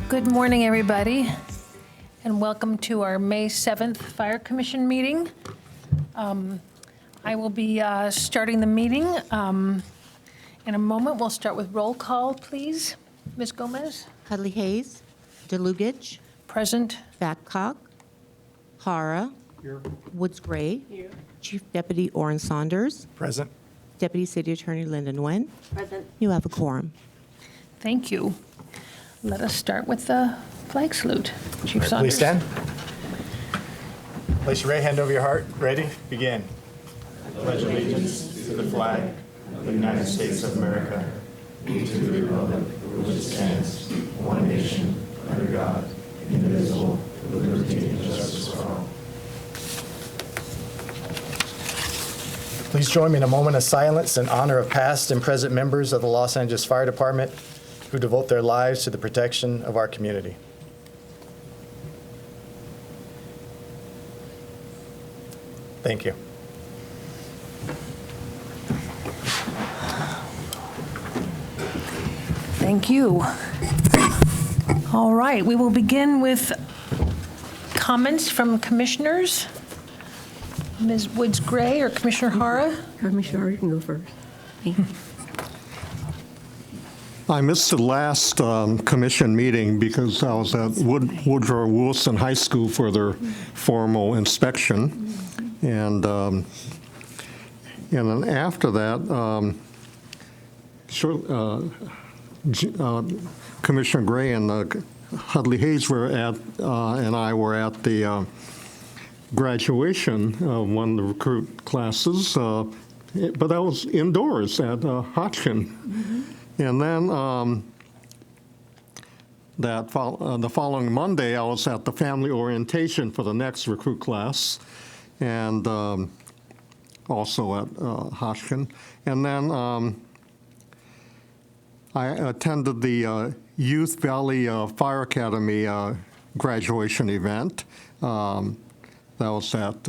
Good morning, everybody, and welcome to our May 7th Fire Commission meeting. I will be starting the meeting in a moment. We'll start with roll call, please. Ms. Gomez? Hudley Hayes, DeLugich, Present. Babcock, Hara, Here. Woods Gray, Chief Deputy Orrin Saunders, Present. Deputy Deputy City Attorney Linda Nguyen. Present. You have a quorum. Thank you. Let us start with the flag salute. Chief Please Saunders. stand. Place your right hand over your heart. Ready? Begin. I pledge allegiance to the flag of the United States of America and to the republic for which it stands, one nation, under God, indivisible, with liberty and justice for all. Please join me in a moment of silence in honor of past and present members of the Los Angeles Fire Department who devote their lives to the protection of our community. Thank you. Thank you. All right, we will begin with comments from commissioners. Ms. Woods Gray or Commissioner Hara? Commissioner, you can go first. I missed the last commission meeting because I was at Woodrow Wilson High School for their formal inspection. And then after that, Commissioner Gray and Hudley Hayes were at, and I were at the graduation of one of the recruit classes, but that was indoors at Hodgkin. Mm-hmm. And then the following Monday, I was at the family orientation for the next recruit class, and also at Hodgkin. And then I attended the Youth Valley Fire Academy graduation event. That was at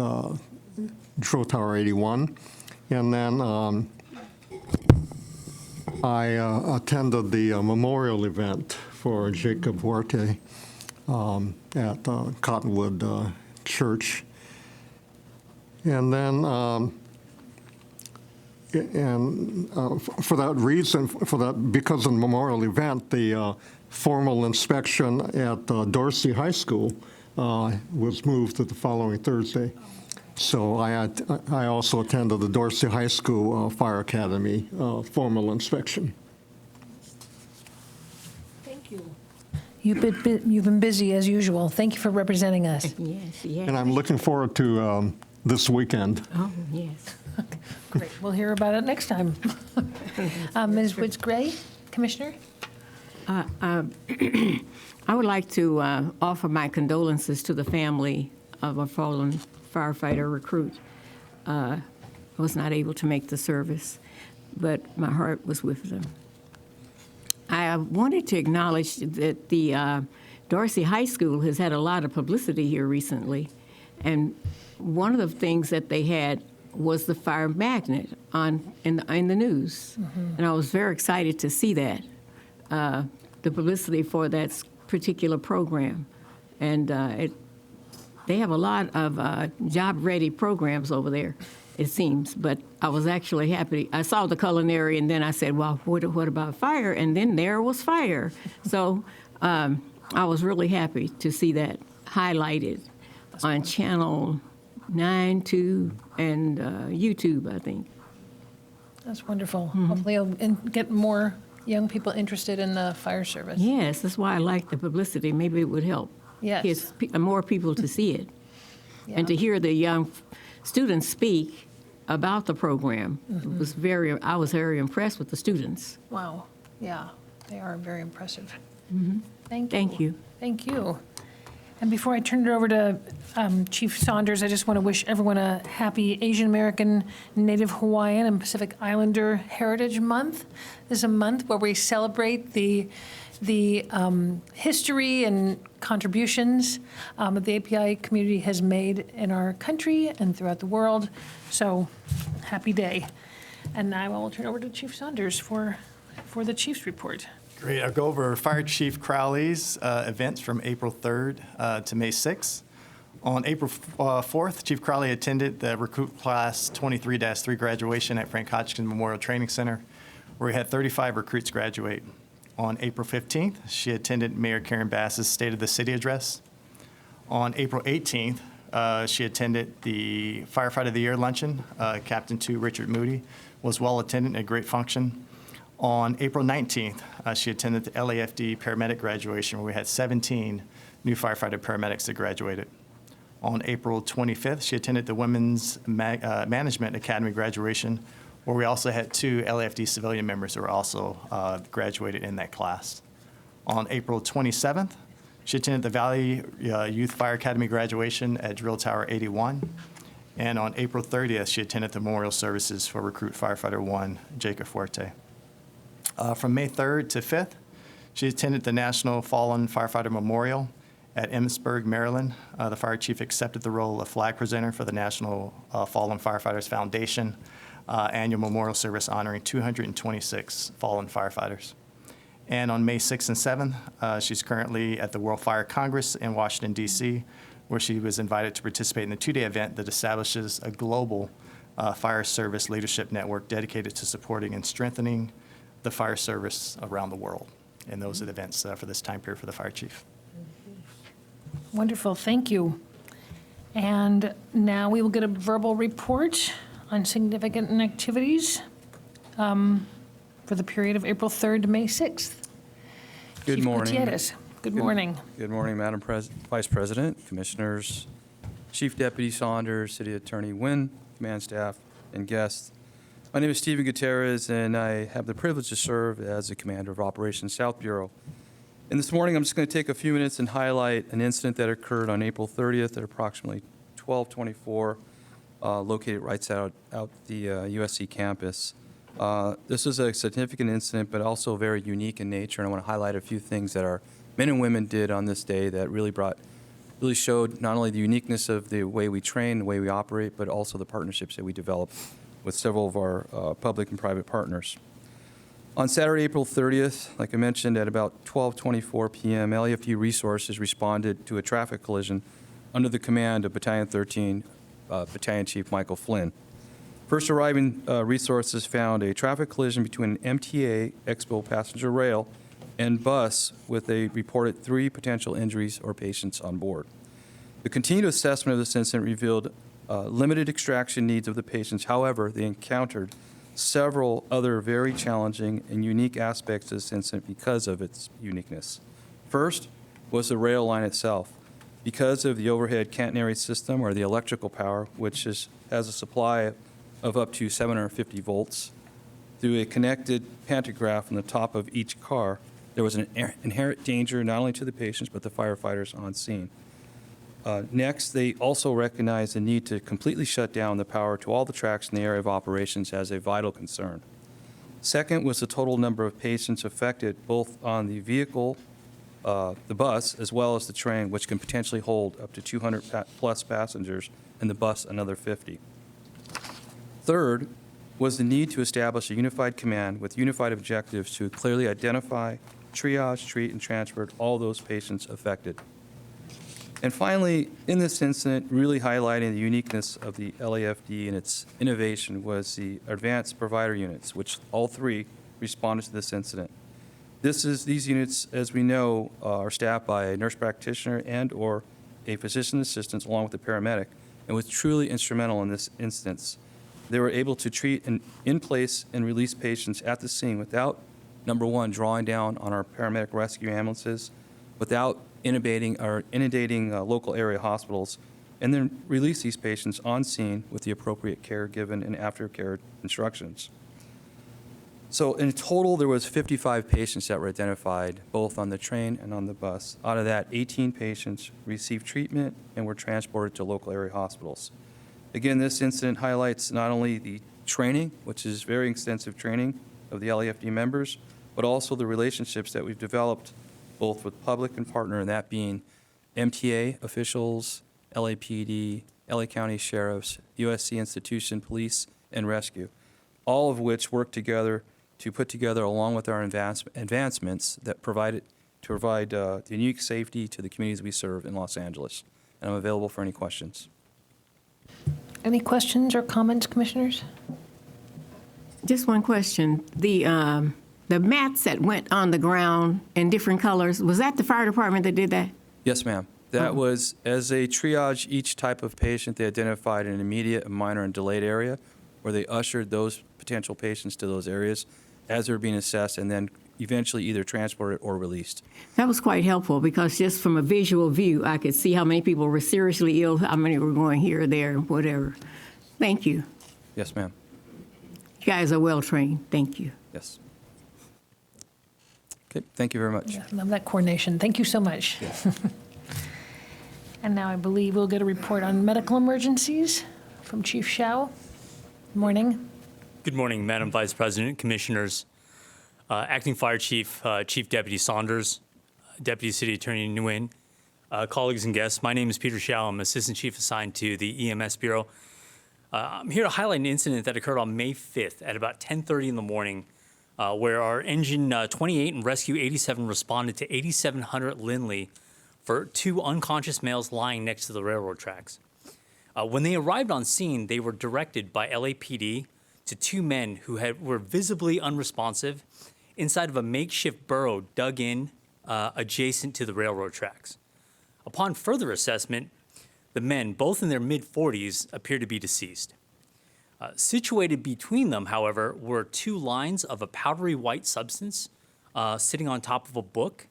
Troll Tower 81. And then I attended the memorial event for Jacob Huarte at Cottonwood Church. And then, for that reason, because of the memorial event, the formal inspection at Dorsey High School was moved to the following Thursday. So I also attended the Dorsey High School Fire Academy formal inspection. Thank you. You've been busy as usual. Thank you for representing us. Yes, yes. And I'm looking forward to this weekend. Oh, yes. Great. We'll hear about it next time. Ms. Woods Gray, Commissioner? I would like to offer my condolences to the family of a fallen firefighter recruit. I was not able to make the service, but my heart was with them. I wanted to acknowledge that the Dorsey High School has had a lot of publicity here recently, and one of the things that they had was the fire magnet in the news, and I was very excited to see that, the publicity for that particular program, and they have a lot of job-ready programs over there, it seems. But I was actually happy. I saw the culinary, and then I said, well, what about fire? And then there was fire. So I was really happy to see that highlighted on Channel 9, 2, and YouTube, I think. That's wonderful. Hopefully you'll get more young people interested in the fire service. Yes, that's why I like the publicity. Maybe it would help. Yes. Get more people to see it. Yeah. And to hear the young students speak about the program was I was very impressed with the students. Wow. Yeah, they are very impressive. Thank you. Thank you. Thank you. And before I turn it over to Chief Saunders, I just want to wish everyone a happy Asian American, Native Hawaiian, and Pacific Islander Heritage Month. This is a month where we celebrate the history and contributions that the API community has made in our country and throughout the world. So, happy day. And now I will turn over to Chief Saunders for the Chief's report. Great. I'll go over Fire Chief Crowley's events from April 3rd to May 6th. On April 4th, Chief Crowley attended the Recruit Class 23-3 graduation at Frank Hodgkin Memorial Training Center, where we had 35 recruits graduate. On April 15th, she attended Mayor Karen Bass's State of the City address. On April 18th, she attended the Firefighter of the Year luncheon. Captain 2 Richard Moody was well attended, a great function. On April 19th, she attended the LAFD paramedic graduation, where we had 17 new firefighter paramedics that graduated. On April 25th, she attended the Women's Management Academy graduation, where we also had 2 LAFD civilian members who were also graduated in that class. On April 27th, she attended the Valley Youth Fire Academy graduation at Drill Tower 81. And on April 30th, she attended the memorial services for Recruit Firefighter 1, Jacob Fuerte. From May 3rd to 5th, she attended the National Fallen Firefighter Memorial at Emmitsburg, Maryland. The fire chief accepted the role of flag presenter for the National Fallen Firefighters Foundation annual memorial service honoring 226 fallen firefighters. And on May 6th and 7th, she's currently at the World Fire Congress in Washington, D.C., where she was invited to participate in the 2-day event that establishes a global fire service leadership network dedicated to supporting and strengthening the fire service around the world. And those are the events for this time period for the fire chief. Wonderful, thank you. And now we will get a verbal report on significant activities for the period of April 3rd to May 6th. Good Chief morning. Gutierrez, good morning. Good morning, Madam Vice President, Commissioners, Chief Deputy Saunders, City Attorney Nguyen, command staff, and guests. My name is Stephen Gutierrez, and I have the privilege to serve as the Commander of Operations South Bureau. And this morning, I'm just going to take a few minutes and highlight an incident that occurred on April 30th at approximately 12:24, located right out the USC campus. This is a significant incident, but also very unique in nature, and I want to highlight a few things that our men and women did on this day that really showed not only the uniqueness of the way we train, the way we operate, but also the partnerships that we develop with several of our public and private partners. On Saturday, April 30th, like I mentioned, at about 12:24 p.m., LAFD Resources responded to a traffic collision under the command of Battalion 13, Battalion Chief Michael Flynn. First arriving resources found a traffic collision between an MTA Expo passenger rail and bus with a reported 3 potential injuries or patients on board. The continued assessment of this incident revealed limited extraction needs of the patients. However, they encountered several other very challenging and unique aspects of this incident because of its uniqueness. First was the rail line itself. Because of the overhead catenary system, or the electrical power, which has a supply of up to 750 volts, through a connected pantograph on the top of each car, there was an inherent danger not only to the patients but the firefighters on scene. Next, they also recognized the need to completely shut down the power to all the tracks in the area of operations as a vital concern. Second was the total number of patients affected, both on the vehicle, the bus, as well as the train, which can potentially hold up to 200 plus passengers, and the bus another 50. Third was the need to establish a unified command with unified objectives to clearly identify, triage, treat, and transfer all those patients affected. And finally, in this incident, really highlighting the uniqueness of the LAFD and its innovation was the advanced provider units, which all 3 responded to this incident. These units, as we know, are staffed by a nurse practitioner and or a physician assistant along with a paramedic, and was truly instrumental in this instance. They were able to treat and in place and release patients at the scene without, number one, drawing down on our paramedic rescue ambulances, without inundating local area hospitals, and then release these patients on scene with the appropriate care given and aftercare instructions. So in total, there was 55 patients that were identified, both on the train and on the bus. Out of that, 18 patients received treatment and were transported to local area hospitals. Again, this incident highlights not only the training, which is very extensive training of the LAFD members, but also the relationships that we've developed both with public and partner, and that being MTA officials, LAPD, LA County sheriffs, USC institution, police, and rescue, all of which work together to put together, along with our advancements, that provide the unique safety to the communities we serve in Los Angeles. And I'm available for any questions. Any questions or comments, commissioners? Just one question. The mats that went on the ground in different colors, was that the fire department that did that? Yes, ma'am. That was, as they triage each type of patient, they identified an immediate, a minor, and delayed area where they ushered those potential patients to those areas as they were being assessed and then eventually either transported or released. That was quite helpful because just from a visual view, I could see how many people were seriously ill, how many were going here, there, whatever. Thank you. Yes, ma'am. You guys are well-trained. Thank you. Yes. Okay, thank you very much. Yeah, love that coordination. Thank you so much. And now I believe we'll get a report on medical emergencies from Chief Shao. Morning. Good morning, Madam Vice President, Commissioners, Acting Fire Chief, Chief Deputy Saunders, Deputy City Attorney Nguyen, colleagues and guests. My name is Peter Shao. I'm Assistant Chief assigned to the EMS Bureau. I'm here to highlight an incident that occurred on May 5th at about 10:30 in the morning, where our Engine 28 and Rescue 87 responded to 8700 Lindley for two unconscious males lying next to the railroad tracks. When they arrived on scene, they were directed by LAPD to two men who were visibly unresponsive inside of a makeshift burrow dug in adjacent to the railroad tracks. Upon further assessment, the men, both in their mid-40s, appeared to be deceased. Situated between them, however, were two lines of a powdery white substance sitting on top of a book.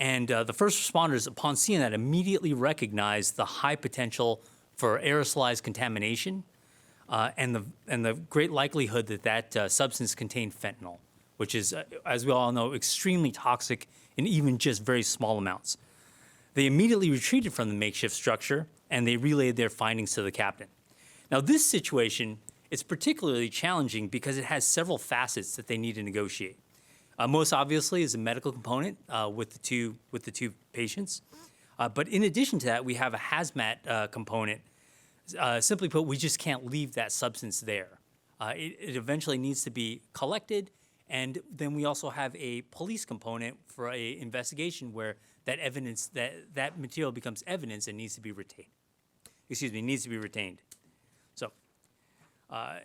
And the first responders, upon seeing that, immediately recognized the high potential for aerosolized contamination and the great likelihood that that substance contained fentanyl, which is, as we all know, extremely toxic in even just very small amounts. They immediately retreated from the makeshift structure and they relayed their findings to the captain. Now, this situation is particularly challenging because it has several facets that they need to negotiate. Most obviously is a medical component with the two patients. But in addition to that, we have a hazmat component. Simply put, we just can't leave that substance there. It eventually needs to be collected, and then we also have a police component for a investigation where that evidence, that material becomes evidence and needs to be retained. Needs to be retained. So, a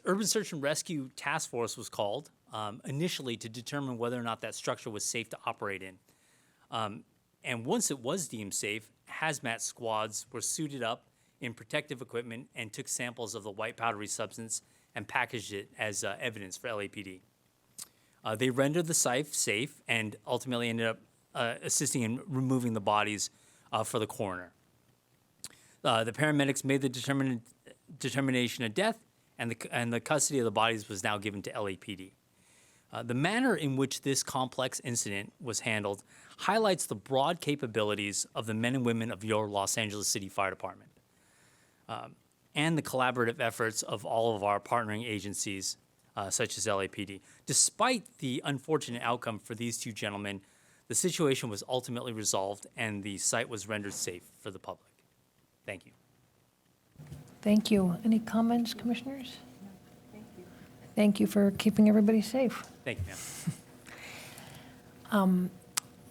urban search and rescue task force was called initially to determine whether or not that structure was safe to operate in. And once it was deemed safe, hazmat squads were suited up in protective equipment and took samples of the white powdery substance and packaged it as evidence for LAPD. They rendered the site safe and ultimately ended up assisting in removing the bodies for the coroner. The paramedics made the determination of death, and the custody of the bodies was now given to LAPD. The manner in which this complex incident was handled highlights the broad capabilities of the men and women of your Los Angeles City Fire Department and the collaborative efforts of all of our partnering agencies, such as LAPD. Despite the unfortunate outcome for these two gentlemen, the situation was ultimately resolved and the site was rendered safe for the public. Thank you. Thank you. Any comments, commissioners? Thank you for keeping everybody safe. Thank you, ma'am.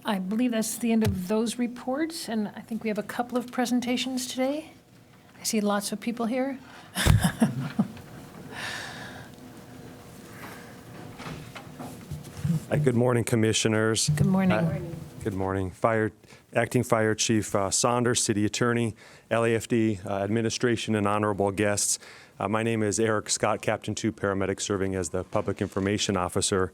I believe that's the end of those reports, and I think we have a couple of presentations today. I see lots of people here. Good morning, Commissioners. Good morning. Good morning. Acting Fire Chief Saunders, City Attorney, LAFD, Administration, and honorable guests. My name is Eric Scott, Captain 2 paramedic, serving as the Public Information Officer.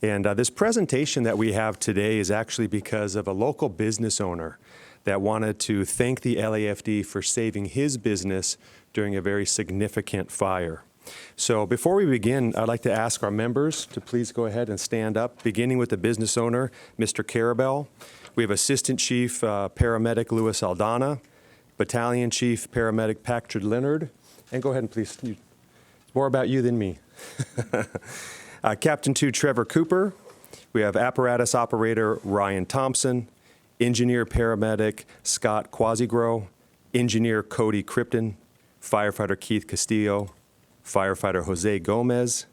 And this presentation that we have today is actually because of a local business owner that wanted to thank the LAFD for saving his business during a very significant fire. So before we begin, I'd like to ask our members to please go ahead and stand up, beginning with the business owner, Mr. Carabell. We have Assistant Chief Paramedic Louis Aldana, Battalion Chief Paramedic Patrick Leonard, and go ahead and please, it's more about you than me. Captain 2 Trevor Cooper. We have Apparatus Operator Ryan Thompson, Engineer Paramedic Scott Quasigro, Engineer Cody Krypton, Firefighter Keith Castillo, Firefighter Jose Gomez,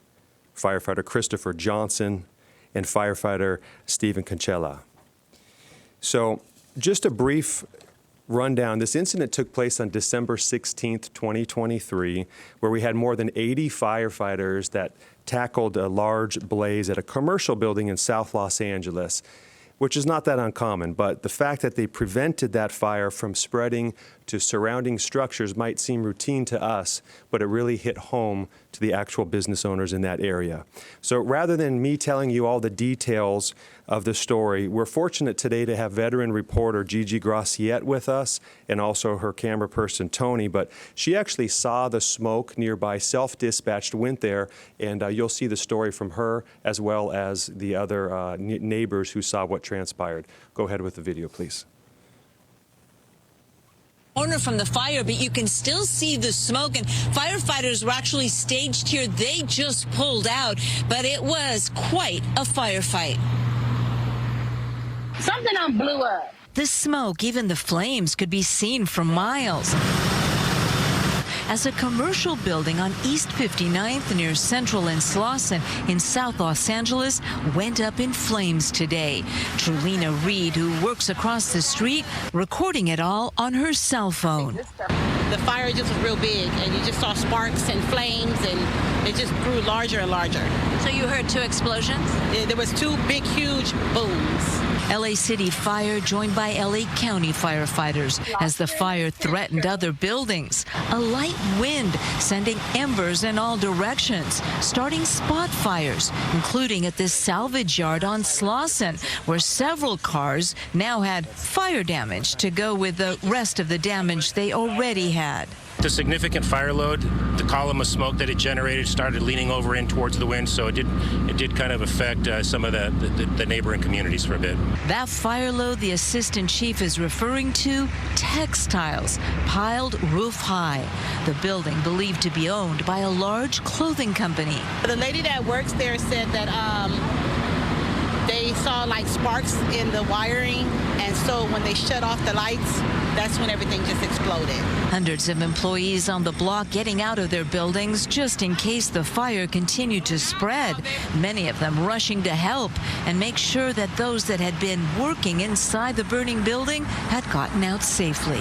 firefighter Christopher Johnson, and firefighter Stephen Cancella. So just a brief rundown. This incident took place on December 16th, 2023, where we had more than 80 firefighters that tackled a large blaze at a commercial building in South Los Angeles, which is not that uncommon, but the fact that they prevented that fire from spreading to surrounding structures might seem routine to us, but it really hit home to the actual business owners in that area. So rather than me telling you all the details of the story, we're fortunate today to have veteran reporter Gigi Graciette with us and also her camera person Tony, but she actually saw the smoke nearby, self-dispatched, went there, and you'll see the story from her as well as the other neighbors who saw what transpired. Go ahead with the video, please. Corner from the fire, but you can still see the smoke, and firefighters were actually staged here. They just pulled out, but it was quite a firefight. Something done blew up. The smoke, even the flames, could be seen from miles. As a commercial building on East 59th near Central and Slauson in South Los Angeles went up in flames today. Trulina Reed, who works across the street, recording it all on her cell phone. The fire just was real big, and you just saw sparks and flames, and it just grew larger and larger. So you heard 2 explosions? There was 2 big, huge booms. LA City Fire joined by LA County firefighters as the fire threatened other buildings. A light wind sending embers in all directions, starting spot fires, including at this salvage yard on Slauson, where several cars now had fire damage to go with the rest of the damage they already had. The significant fire load, the column of smoke that it generated started leaning over in towards the wind, so it did kind of affect some of the neighboring communities for a bit. That fire load the assistant chief is referring to, textiles piled roof high. The building believed to be owned by a large clothing company. The lady that works there said that they saw like sparks in the wiring, and so when they shut off the lights, that's when everything just exploded. Hundreds of employees on the block getting out of their buildings just in case the fire continued to spread. Many of them rushing to help and make sure that those that had been working inside the burning building had gotten out safely.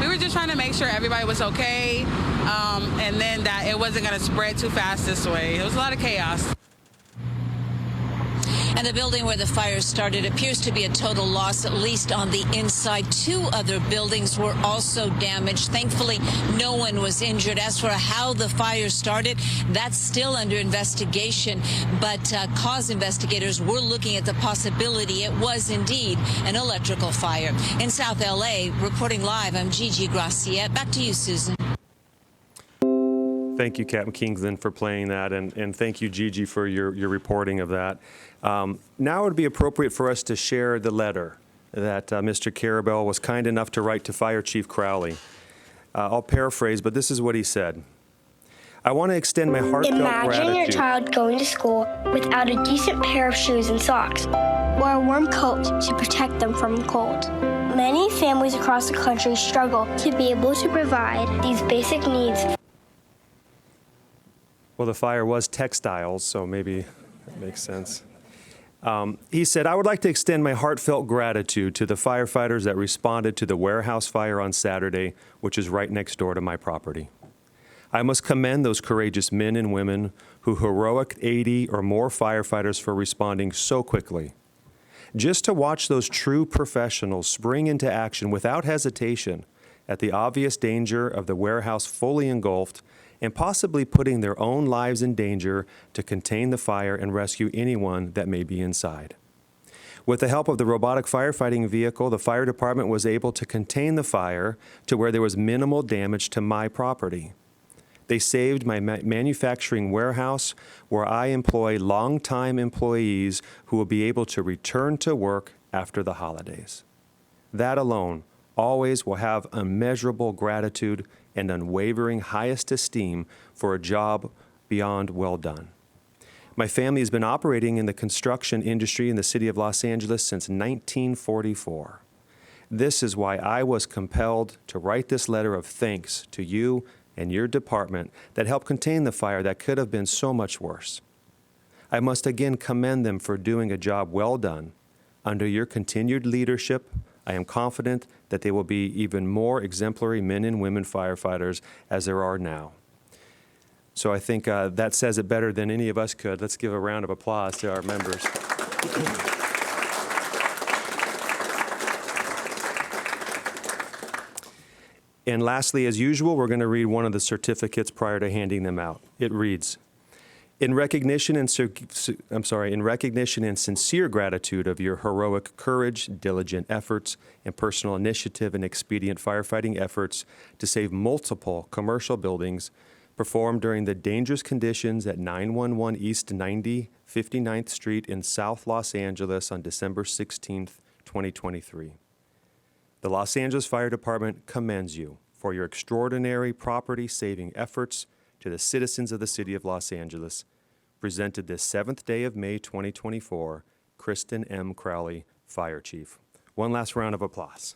We were just trying to make sure everybody was okay, and then that it wasn't going to spread too fast this way. It was a lot of chaos. And the building where the fire started appears to be a total loss, at least on the inside. 2 other buildings were also damaged. Thankfully, no one was injured. As for how the fire started, that's still under investigation. But cause investigators were looking at the possibility it was indeed an electrical fire. In South LA, reporting live, I'm Gigi Graciette. Back to you, Susan. Thank you, Captain Kingsland, for playing that, and thank you, Gigi, for your reporting of that. Now it would be appropriate for us to share the letter that Mr. Carabell was kind enough to write to Fire Chief Crowley. I'll paraphrase, but this is what he said. I want to extend my heartfelt gratitude. Imagine your child going to school without a decent pair of shoes and socks, or a warm coat to protect them from the cold. Many families across the country struggle to be able to provide these basic needs. Well, the fire was textiles, so maybe that makes sense. He said, I would like to extend my heartfelt gratitude to the firefighters that responded to the warehouse fire on Saturday, which is right next door to my property. I must commend those courageous men and women who heroic 80 or more firefighters for responding so quickly. Just to watch those true professionals spring into action without hesitation at the obvious danger of the warehouse fully engulfed and possibly putting their own lives in danger to contain the fire and rescue anyone that may be inside. With the help of the robotic firefighting vehicle, the fire department was able to contain the fire to where there was minimal damage to my property. They saved my manufacturing warehouse where I employ longtime employees who will be able to return to work after the holidays. That alone always will have immeasurable gratitude and unwavering highest esteem for a job beyond well done. My family has been operating in the construction industry in the city of Los Angeles since 1944. This is why I was compelled to write this letter of thanks to you and your department that helped contain the fire that could have been so much worse. I must again commend them for doing a job well done. Under your continued leadership, I am confident that they will be even more exemplary men and women firefighters as there are now. So I think that says it better than any of us could. Let's give a round of applause to our members. And lastly, as usual, we're going to read one of the certificates prior to handing them out. It reads, in recognition and sincere gratitude of your heroic courage, diligent efforts, and personal initiative and expedient firefighting efforts to save multiple commercial buildings performed during the dangerous conditions at 911 East 59th Street in South Los Angeles on December 16th, 2023. The Los Angeles Fire Department commends you for your extraordinary property-saving efforts to the citizens of the City of Los Angeles. Presented this 7th day of May 2024, Kristen M. Crowley, Fire Chief. One last round of applause.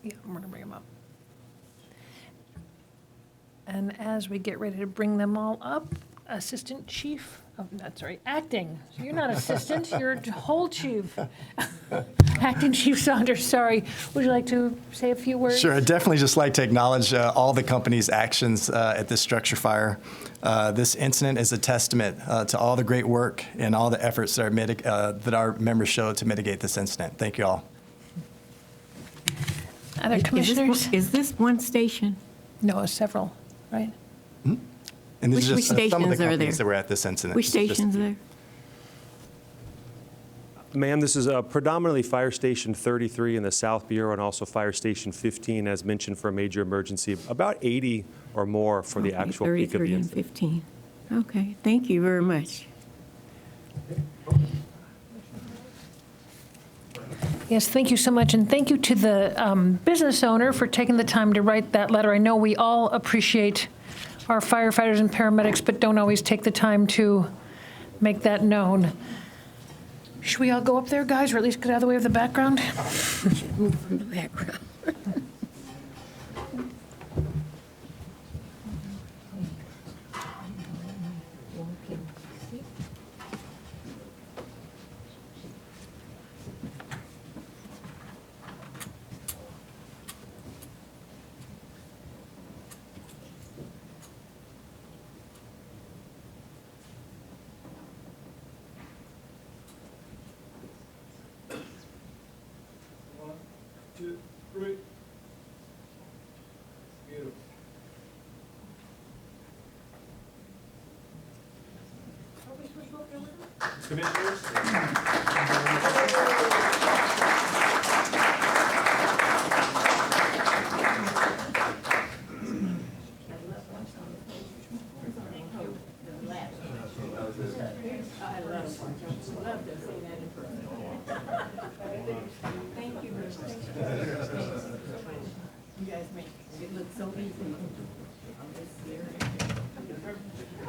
Yeah, I'm going to bring them up. And as we get ready to bring them all up, Assistant Chief, oh, that's right, Acting. So you're not assistant, you're whole chief. Acting Chief Saunders, sorry. Would you like to say a few words? Sure, I'd definitely just like to acknowledge all the company's actions at this structure fire. This incident is a testament to all the great work and all the efforts that our members showed to mitigate this incident. Thank you all. Other commissioners? Is this one station? No, several, right? And this Which is just some of the stations are companies there? that were at this incident. Which stations are there? Ma'am, this is predominantly Fire Station 33 in the South Bureau and also Fire Station 15, as mentioned, for a major emergency. About 80 or more for the actual peak of the 33 and incident. 15. Okay, thank you very much. Yes, thank you so much, and thank you to the business owner for taking the time to write that letter. I know we all appreciate our firefighters and paramedics, but don't always take the time to make that known. Should we all go up there, guys, or at least get out of the way of the background? Move from the background.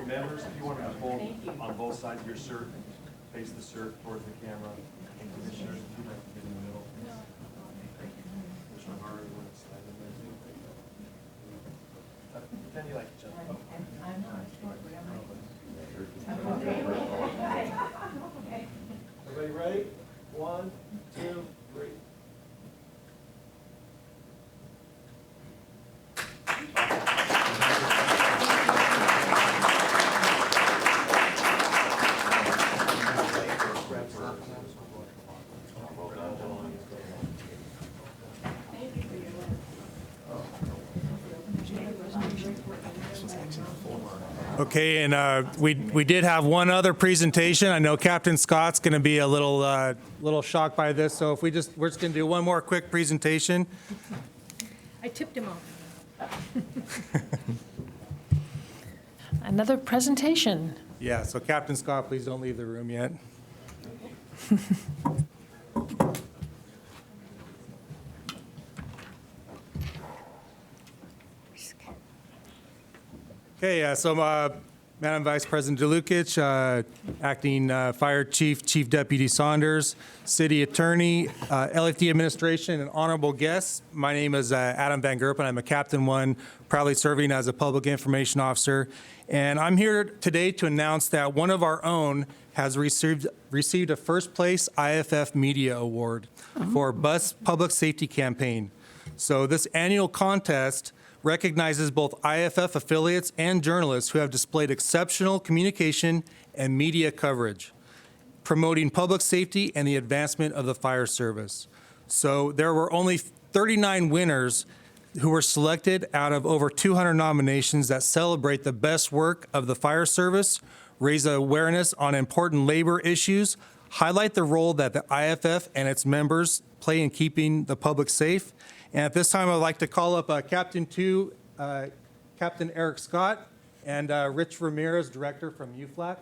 Members, if you want to hold on both sides of your shirt, face the shirt towards the camera. And commissioners, if you'd like to get in the middle. Commissioner Harvey, you want to slide in there too? Pretend you like each other. I'm not short, but I'm Everybody ready? 1, 2, 3. Okay, and we did have one other presentation. I know Captain Scott's going to be a little shocked by this, so if we're just going to do one more quick presentation. I tipped him off. Another presentation. Yeah, so Captain Scott, please don't leave the room yet. Okay, Madam Vice President DeLukic, Acting Fire Chief, Chief Deputy Saunders, City Attorney, LFD Administration, and honorable guests. My name is Adam Van Gerpen. I'm a Captain 1, proudly serving as a Public Information Officer. And I'm here today to announce that one of our own has received a first place IFF Media Award for Best Public Safety Campaign. So this annual contest recognizes both IFF affiliates and journalists who have displayed exceptional communication and media coverage, promoting public safety and the advancement of the fire service. So there were only 39 winners who were selected out of over 200 nominations that celebrate the best work of the fire service, raise awareness on important labor issues, highlight the role that the IFF and its members play in keeping the public safe. And at this time, I'd like to call up Captain 2, Captain Eric Scott, and Rich Ramirez, Director from UFLAC.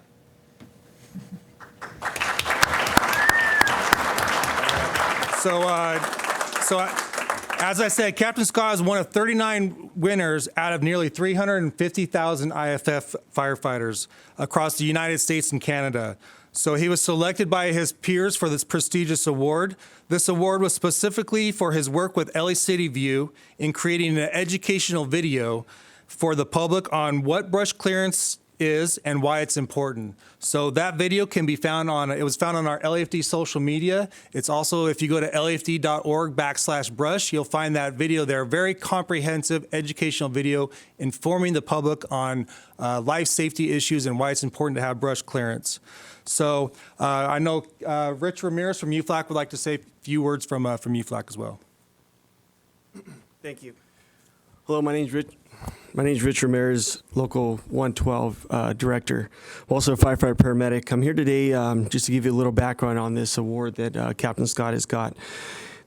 As I said, Captain Scott is one of 39 winners out of nearly 350,000 IFF firefighters across the United States and Canada. So he was selected by his peers for this prestigious award. This award was specifically for his work with LA City View in creating an educational video for the public on what brush clearance is and why it's important. So that video can be found it was found on our LAFD social media. It's also, if you go to lafd.org/brush, you'll find that video there. Very comprehensive educational video informing the public on life safety issues and why it's important to have brush clearance. So I know Rich Ramirez from UFLAC would like to say a few words from UFLAC as well. Thank you. Hello, my name's Rich Ramirez, Local 112 Director, also a firefighter paramedic. I'm here today just to give you a little background on this award that Captain Scott has got.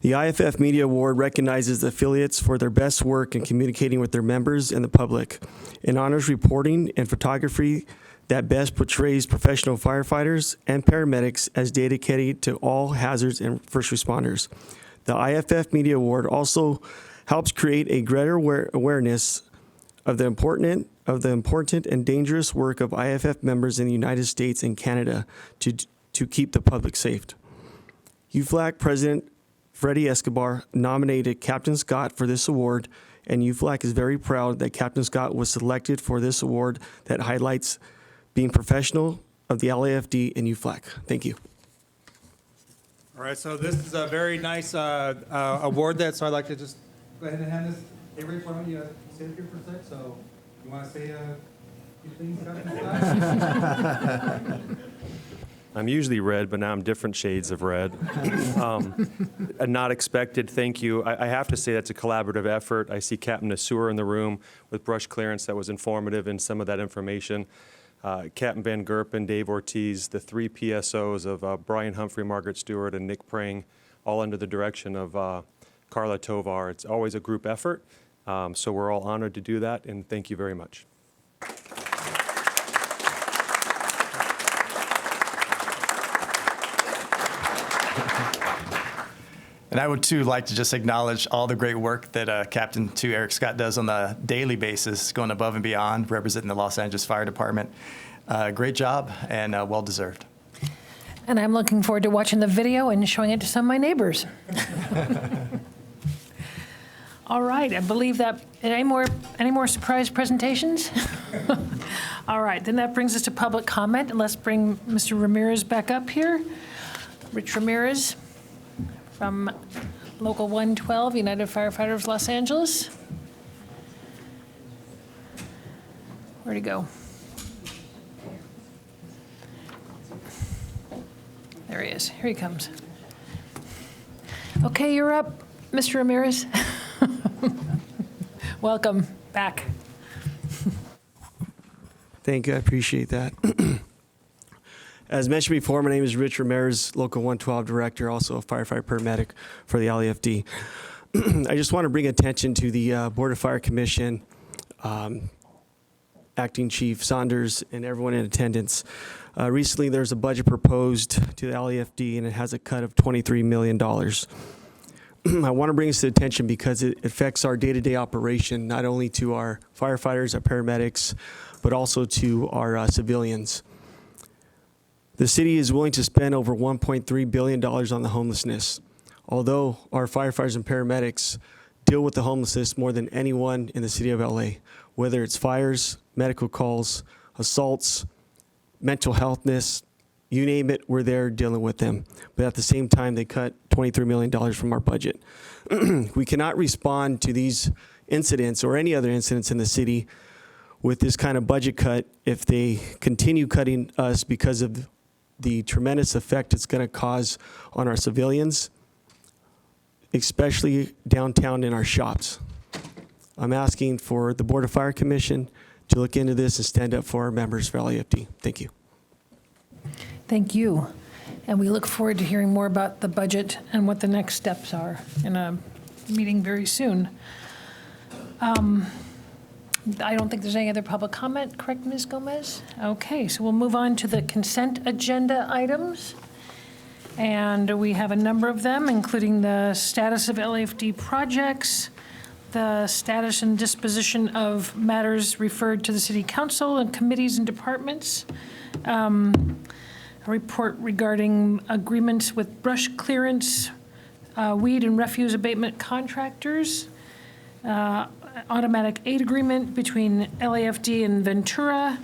The IFF Media Award recognizes the affiliates for their best work in communicating with their members and the public, and honors reporting and photography that best portrays professional firefighters and paramedics as dedicated to all hazards and first responders. The IFF Media Award also helps create a greater awareness of the important and dangerous work of IFF members in the United States and Canada to keep the public safe. UFLAC President Freddie Escobar nominated Captain Scott for this award, and UFLAC is very proud that Captain Scott was selected for this award that highlights being professional of the LAFD and UFLAC. Thank you. All right, so this is a very nice award so I'd like to just go ahead and hand this. Hey, Rich, why don't you sit here for a sec? So you want to say a few things, Captain Scott? I'm usually red, but now I'm different shades of red. A not expected thank you. I have to say that's a collaborative effort. I see Captain Nasur in the room with brush clearance that was informative in some of that information. Captain Van Gerpen, Dave Ortiz, the 3 PSOs of Brian Humphrey, Margaret Stewart, and Nick Prang, all under the direction of Carla Tovar. It's always a group effort, so we're all honored to do that, and thank you very much. And I would, too, like to just acknowledge all the great work that Captain 2 Eric Scott does on a daily basis, going above and beyond, representing the Los Angeles Fire Department. Great job, and well-deserved. And I'm looking forward to watching the video and showing it to some of my neighbors. All right, I believe that, any more surprise presentations? All right, then that brings us to public comment, and let's bring Mr. Ramirez back up here. Rich Ramirez from Local 112, United Firefighters, Los Angeles. Where'd he go? There he is. Here he comes. Okay, you're up, Mr. Ramirez. Welcome back. Thank you. I appreciate that. As mentioned before, my name is Rich Ramirez, Local 112 Director, also a firefighter paramedic for the LAFD. I just want to bring attention to the Board of Fire Commission, Acting Chief Saunders, and everyone in attendance. Recently, there's a budget proposed to the LAFD, and it has a cut of $23 million. I want to bring this to attention because it affects our day-to-day operation, not only to our firefighters, our paramedics, but also to our civilians. The city is willing to spend over $1.3 billion on the homelessness. Although our firefighters and paramedics deal with the homelessness more than anyone in the city of LA, whether it's fires, medical calls, assaults, mental healthness, you name it, we're there dealing with them. But at the same time, they cut $23 million from our budget. We cannot respond to these incidents or any other incidents in the city with this kind of budget cut if they continue cutting us because of the tremendous effect it's going to cause on our civilians, especially downtown in our shops. I'm asking for the Board of Fire Commission to look into this and stand up for our members for LAFD. Thank you. Thank you. And we look forward to hearing more about the budget and what the next steps are in a meeting very soon. I don't think there's any other public comment, correct, Ms. Gomez? Okay, so we'll move on to the consent agenda items. And we have a number of them, including the status of LAFD projects, the status and disposition of matters referred to the City Council and committees and departments, a report regarding agreements with brush clearance, weed and refuse abatement contractors, automatic aid agreement between LAFD and Ventura,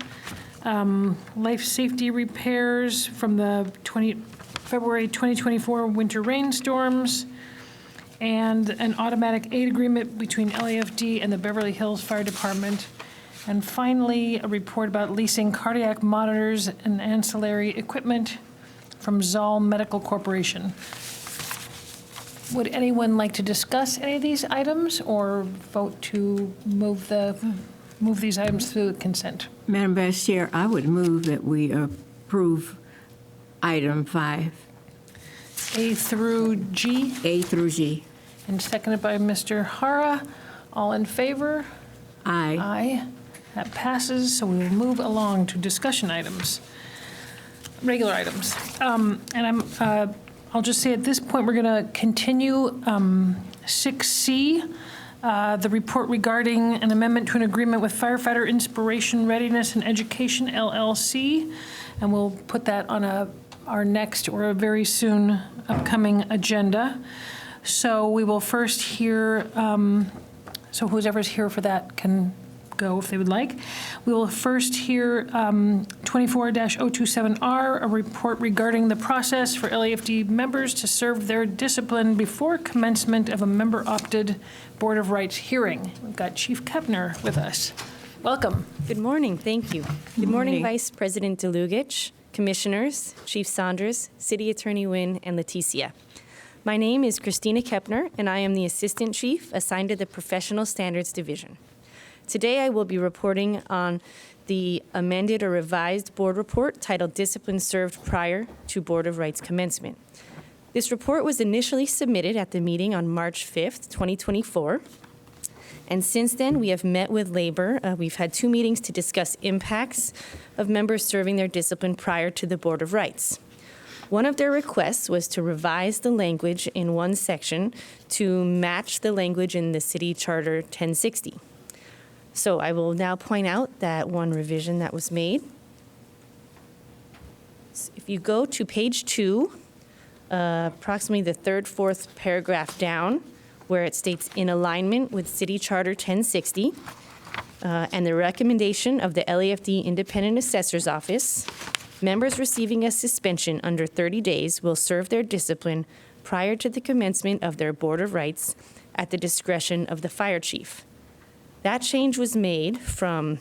life safety repairs from the February 2024 winter rainstorms, and an automatic aid agreement between LAFD and the Beverly Hills Fire Department. And finally, a report about leasing cardiac monitors and ancillary equipment from Zoll Medical Corporation. Would anyone like to discuss any of these items or vote to move these items through consent? Madam Vice Chair, I would move that we approve item 5. A through G? A through G. And seconded by Mr. Hara. All in favor? Aye. Aye. That passes, so we will move along to discussion items, regular items. I'll just say at this point, we're going to continue 6C, the report regarding an amendment to an agreement with Firefighter Inspiration, Readiness, and Education, LLC, and we'll put that on our next or a very soon upcoming agenda. So we will first hear, so whoever's here for that can go if they would like. We will first hear 24-027R, a report regarding the process for LAFD members to serve their discipline before commencement of a member-opted Board of Rights hearing. We've got Chief Kepner with us. Welcome. Good morning. Thank you. Good morning, Vice President Delugich, Commissioners, Chief Saunders, City Attorney Nguyen, and Leticia. My name is Christina Kepner, and I am the Assistant Chief assigned to the Professional Standards Division. Today, I will be reporting on the amended or revised board report titled Discipline Served Prior to Board of Rights Commencement. This report was initially submitted at the meeting on March 5th, 2024. And since then, we have met with labor. We've had 2 meetings to discuss impacts of members serving their discipline prior to the Board of Rights. One of their requests was to revise the language in one section to match the language in the City Charter 1060. So I will now point out that one revision that was made. So if you go to page 2, approximately the 3rd, 4th paragraph down, where it states in alignment with City Charter 1060 and the recommendation of the LAFD Independent Assessor's Office, members receiving a suspension under 30 days will serve their discipline prior to the commencement of their Board of Rights at the discretion of the fire chief. That change was made from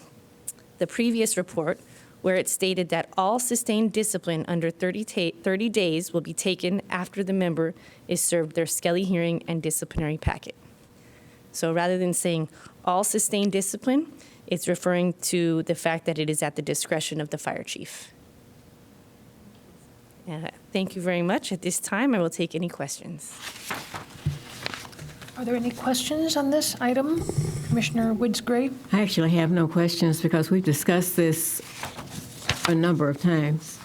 the previous report where it stated that all sustained discipline under 30 days will be taken after the member is served their Skelly hearing and disciplinary packet. So rather than saying all sustained discipline, it's referring to the fact that it is at the discretion of the fire chief. Thank you very much. At this time, I will take any questions. Are there any questions on this item? Commissioner Woods-Gray? I actually have no questions because we've discussed this a number of times.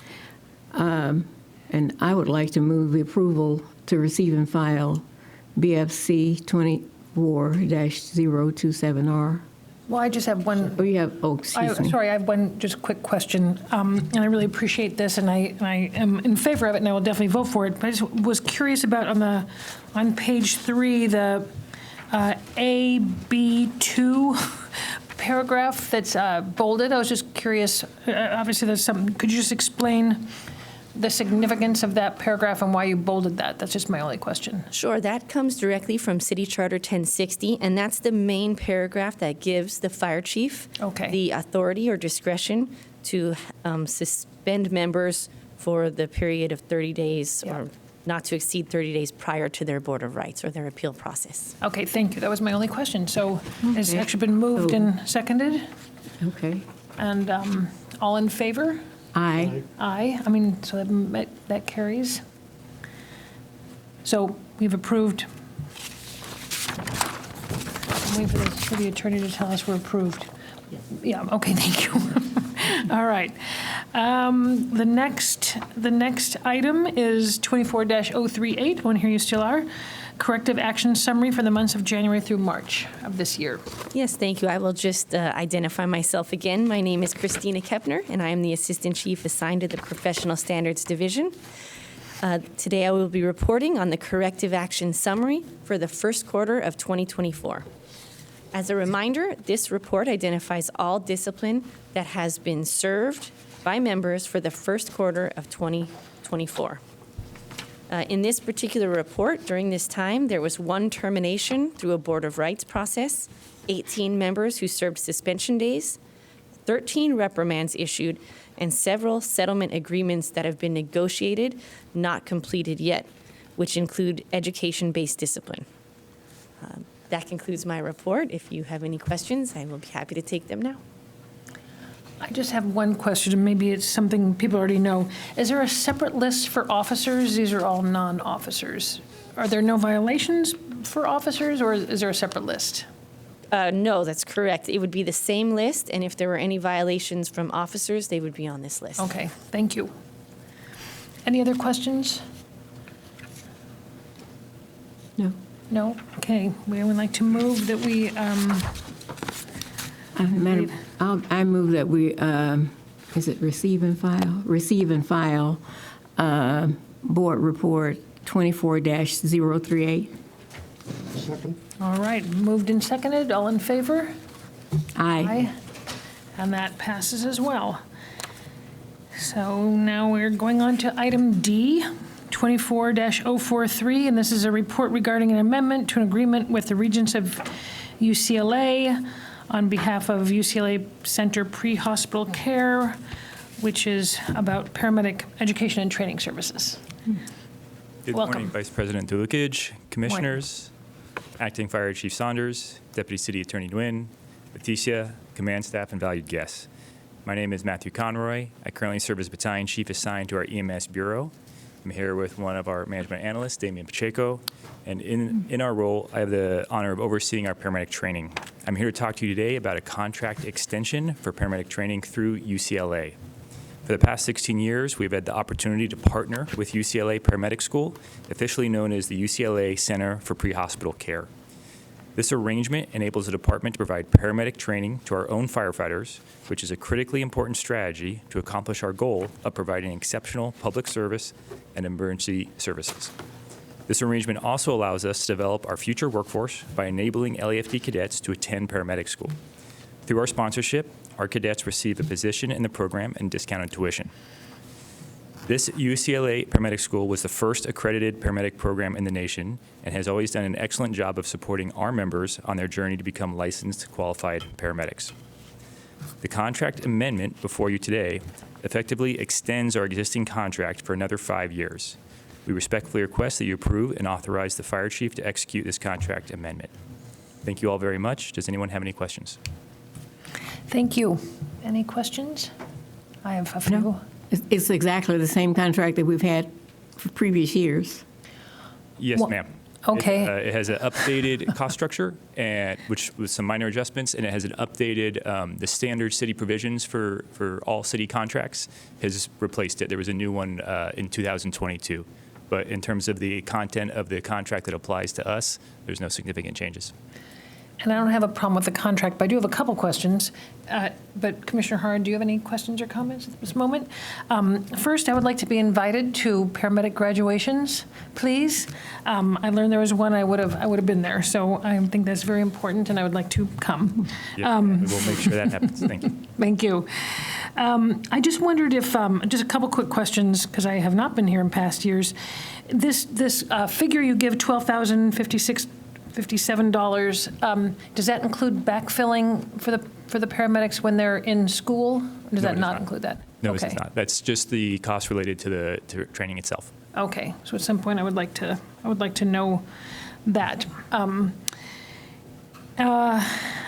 And I would like to move the approval to receive and file BFC 24-027R. Well, I just have one. Oh, you have, excuse me. Sorry, I have one just quick question, and I really appreciate this, and I am in favor of it, and I will definitely vote for it. But I just was curious about on page 3, the AB2 paragraph that's bolded. I was just curious. Obviously, there's something. Could you just explain the significance of that paragraph and why you bolded that? That's just my only question. Sure, that comes directly from City Charter 1060, and that's the main paragraph that gives the fire chief the authority or discretion to suspend members for the period of 30 days or not to exceed 30 days prior to their Board of Rights or their appeal process. Okay, thank you. That was my only question. So it's actually been moved and seconded? Okay. And all in favor? Aye. Aye. I mean, so that carries. So we've approved. I'm waiting for the attorney to tell us we're approved. Yeah, okay, thank you. All right. The next item is 24-038. Oh, and here you still are. Corrective action summary for the months of January through March of this year. Yes, thank you. I will just identify myself again. My name is Christina Kepner, and I am the Assistant Chief assigned to the Professional Standards Division. Today I will be reporting on the corrective action summary for the first quarter of 2024. As a reminder, this report identifies all discipline that has been served by members for the first quarter of 2024. In this particular report, during this time, there was 1 termination through a Board of Rights process, 18 members who served suspension days, 13 reprimands issued, and several settlement agreements that have been negotiated, not completed yet, which include education-based discipline. That concludes my report. If you have any questions, I will be happy to take them now. I just have one question, and maybe it's something people already know. Is there a separate list for officers? These are all non-officers. Are there no violations for officers, or is there a separate list? No, that's correct. It would be the same list, and if there were any violations from officers, they would be on this list. Okay, thank you. Any other questions? No. No? Okay, we would like to move that we, Madam, I move that we, is it receive and file? Receive and file Board Report 24-038. Second. all right, moved and seconded, all in favor? Aye. And that passes as well. So now we're going on to item D, 24-043, and this is a report regarding an amendment to an agreement with the Regents of UCLA on behalf of UCLA Center Pre-Hospital Care, which is about paramedic education and training services. Good Welcome. morning, Vice President Delukage, Commissioners, Acting Fire Chief Saunders, Deputy City Attorney Nguyen, Leticia, Command Staff, and valued guests. My name is Matthew Conroy. I currently serve as Battalion Chief assigned to our EMS Bureau. I'm here with one of our management analysts, Damian Pacheco, and in our role, I have the honor of overseeing our paramedic training. I'm here to talk to you today about a contract extension for paramedic training through UCLA. For the past 16 years, we've had the opportunity to partner with UCLA Paramedic School, officially known as the UCLA Center for Pre-Hospital Care. This arrangement enables the department to provide paramedic training to our own firefighters, which is a critically important strategy to accomplish our goal of providing exceptional public service and emergency services. This arrangement also allows us to develop our future workforce by enabling LAFD cadets to attend paramedic school. Through our sponsorship, our cadets receive a position in the program and discounted tuition. This UCLA Paramedic School was the first accredited paramedic program in the nation and has always done an excellent job of supporting our members on their journey to become licensed, qualified paramedics. The contract amendment before you today effectively extends our existing contract for another 5 years. We respectfully request that you approve and authorize the Fire Chief to execute this contract amendment. Thank you all very much. Does anyone have any questions? Thank you. Any questions? I have a few. No. It's exactly the same contract that we've had for previous years. Yes, Well, ma'am. okay. It has an updated cost structure, and which with some minor adjustments, and it has an updated, the standard city provisions for all city contracts has replaced it. There was a new one in 2022. But in terms of the content of the contract that applies to us, there's no significant changes. And I don't have a problem with the contract, but I do have a couple questions. But Commissioner Hard, do you have any questions or comments at this moment? First, I would like to be invited to paramedic graduations, please. I learned there was one. I would have been there, so I think that's very important, and I would like to come. Yeah, we'll make sure that happens. Thank you. Thank you. I just wondered if, just a couple quick questions, because I have not been here in past years. This figure you give, $12,057, does that include backfilling for the paramedics when they're in school? Or does that not include that? No, Okay. it's not. That's just the cost related to training itself. Okay, so at some point I would like to know that. I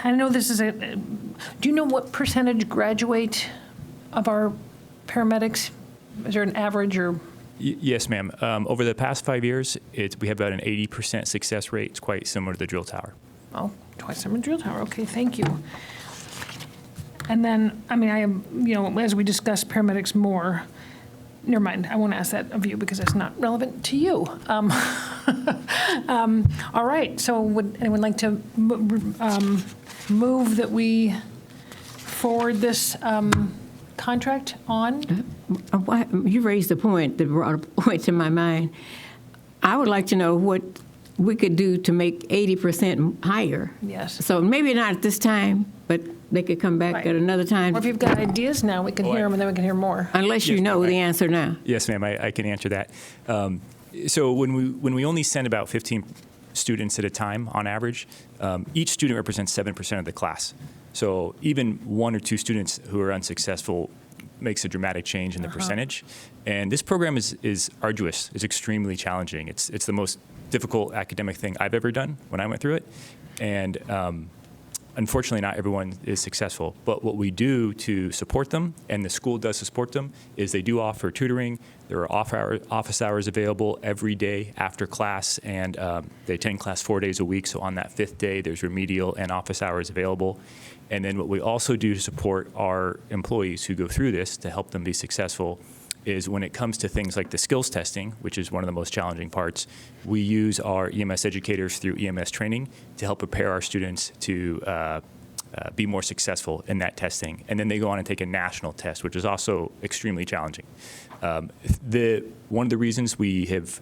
know this is do you know what percentage graduate of our paramedics? Is there an average or? Yes, ma'am. Over the past 5 years, we have about an 80% success rate. It's quite similar to the drill tower. Oh, twice similar drill tower. Okay, thank you. And then, I mean, I am, as we discuss paramedics more, never mind, I won't ask that of you because that's not relevant to you. All right, so would anyone like to move that we forward this contract on? You raised a point that brought a point to my mind. I would like to know what we could do to make 80% higher. Yes. So maybe not at this time, but they could come back at another time. Or if you've got ideas now, we can hear them and then we can hear more. Unless you know the answer now. Yes, ma'am. I can answer that. So when we only send about 15 students at a time on average, each student represents 7% of the class. So even 1 or 2 students who are unsuccessful makes a dramatic change in the percentage. And this program is arduous. It's extremely challenging. It's the most difficult academic thing I've ever done when I went through it. And unfortunately, not everyone is successful. But what we do to support them, and the school does support them, is they do offer tutoring. There are office hours available every day after class, and they attend class 4 days a week. So on that 5th day, there's remedial and office hours available. And then what we also do to support our employees who go through this to help them be successful is when it comes to things like the skills testing, which is one of the most challenging parts, we use our EMS educators through EMS training to help prepare our students to be more successful in that testing. And then they go on and take a national test, which is also extremely challenging. One of the reasons we have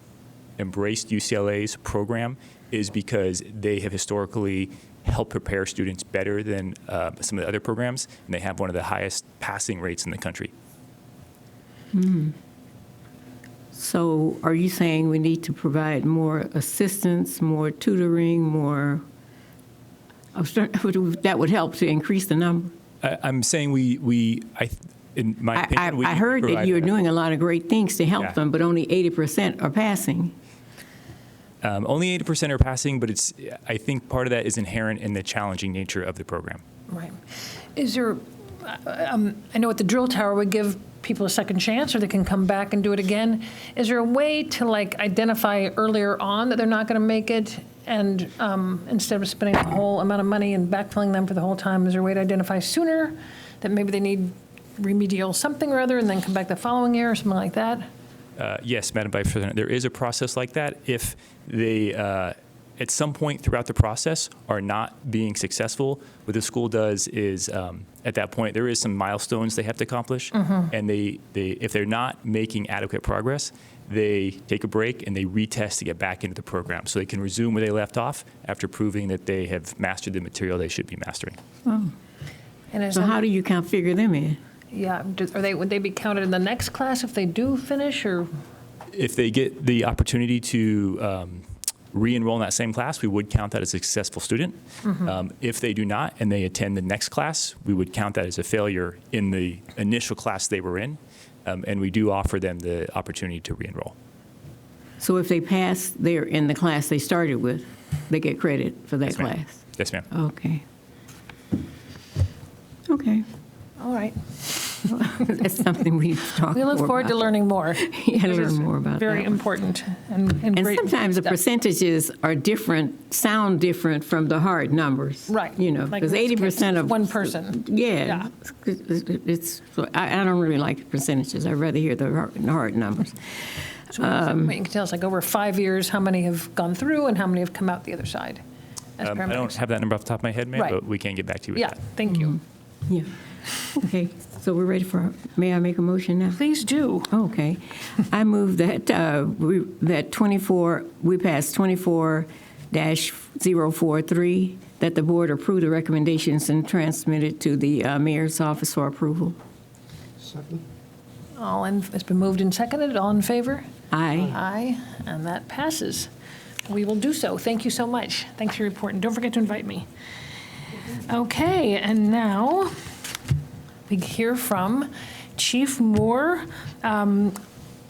embraced UCLA's program is because they have historically helped prepare students better than some of the other programs, and they have one of the highest passing rates in the country. So are you saying we need to provide more assistance, more tutoring, more, that would help to increase the number? I'm saying in my opinion, I heard that you're doing a lot of great things to help them, but only 80% are passing. Only 80% are passing, but I think part of that is inherent in the challenging nature of the program. Right. Is there, I know at the drill tower we give people a second chance or they can come back and do it again. Is there a way to identify earlier on that they're not going to make it and instead of spending the whole amount of money and backfilling them for the whole time, is there a way to identify sooner that maybe they need remedial something or other and then come back the following year or something like that? Yes, Madam Vice President, there is a process like that. If they, at some point throughout the process, are not being successful, what the school does is, at that point, there is some milestones they have to accomplish, and if they're not making adequate progress, they take a break and they retest to get back into the program, so they can resume where they left off after proving that they have mastered the material they should be mastering. Oh. And so how do you figure them in? Yeah, would they be counted in the next class if they do finish, or? If they get the opportunity to re-enroll in that same class, we would count that as a successful student. If they do not and they attend the next class, we would count that as a failure in the initial class they were in, and we do offer them the opportunity to re-enroll. So if they pass, they're in the class they started with, they get credit for that class? Yes, ma'am. Okay. Okay. All right. That's something we talk. We look forward to learning more. Yeah, learn more about very that. Very important and great. Sometimes the percentages are different, sound different from the hard numbers. Right. Because 80% of one person. Yeah. It's. I don't really like the percentages. I'd rather hear the hard numbers. So you can tell us, like, over 5 years, how many have gone through and how many have come out the other side as I don't paramedics? have that number off the top of my head, ma'am, Right. but we can get back to you with Yeah, that. thank you. Yeah. Okay, so we're ready for, may I make a motion now? Please do. Okay. I move that we pass 24-043, that the board approve the recommendations and transmit it to the mayor's office for approval. Second. It's been moved and seconded. All in favor? Aye. Aye, and that passes. We will do so. Thank you so much. Thanks for your report, and don't forget to invite me. Okay, and now we hear from Chief Moore,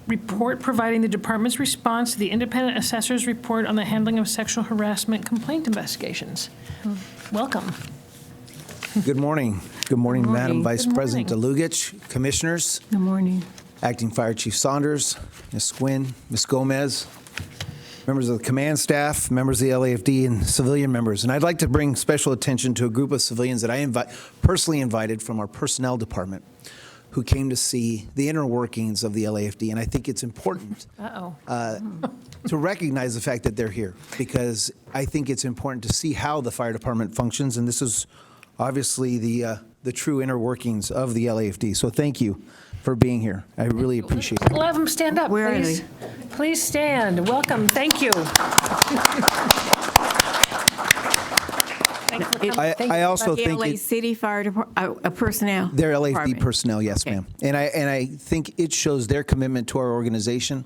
report providing the department's response to the independent assessor's report on the handling of sexual harassment complaint investigations. Welcome. Good morning. Good morning, Good morning. Madam Vice Good President morning. Delugich, Commissioners, Good morning. Acting Fire Chief Saunders, Ms. Gwynn, Ms. Gomez, members of the command staff, members of the LAFD, and civilian members. And I'd like to bring special attention to a group of civilians that I personally invited from our personnel department who came to see the inner workings of the LAFD. And I think it's important to recognize the fact that they're here, because I think it's important to see how the fire department functions. And this is obviously the true inner workings of the LAFD. So thank you for being here. I really appreciate it. We'll have them stand up, Where are please. Please stand. Welcome. Thank you. I also The think LA City Fire Department, personnel. they're LAFD department. personnel, yes, Okay. ma'am. And I think it shows their commitment to our organization.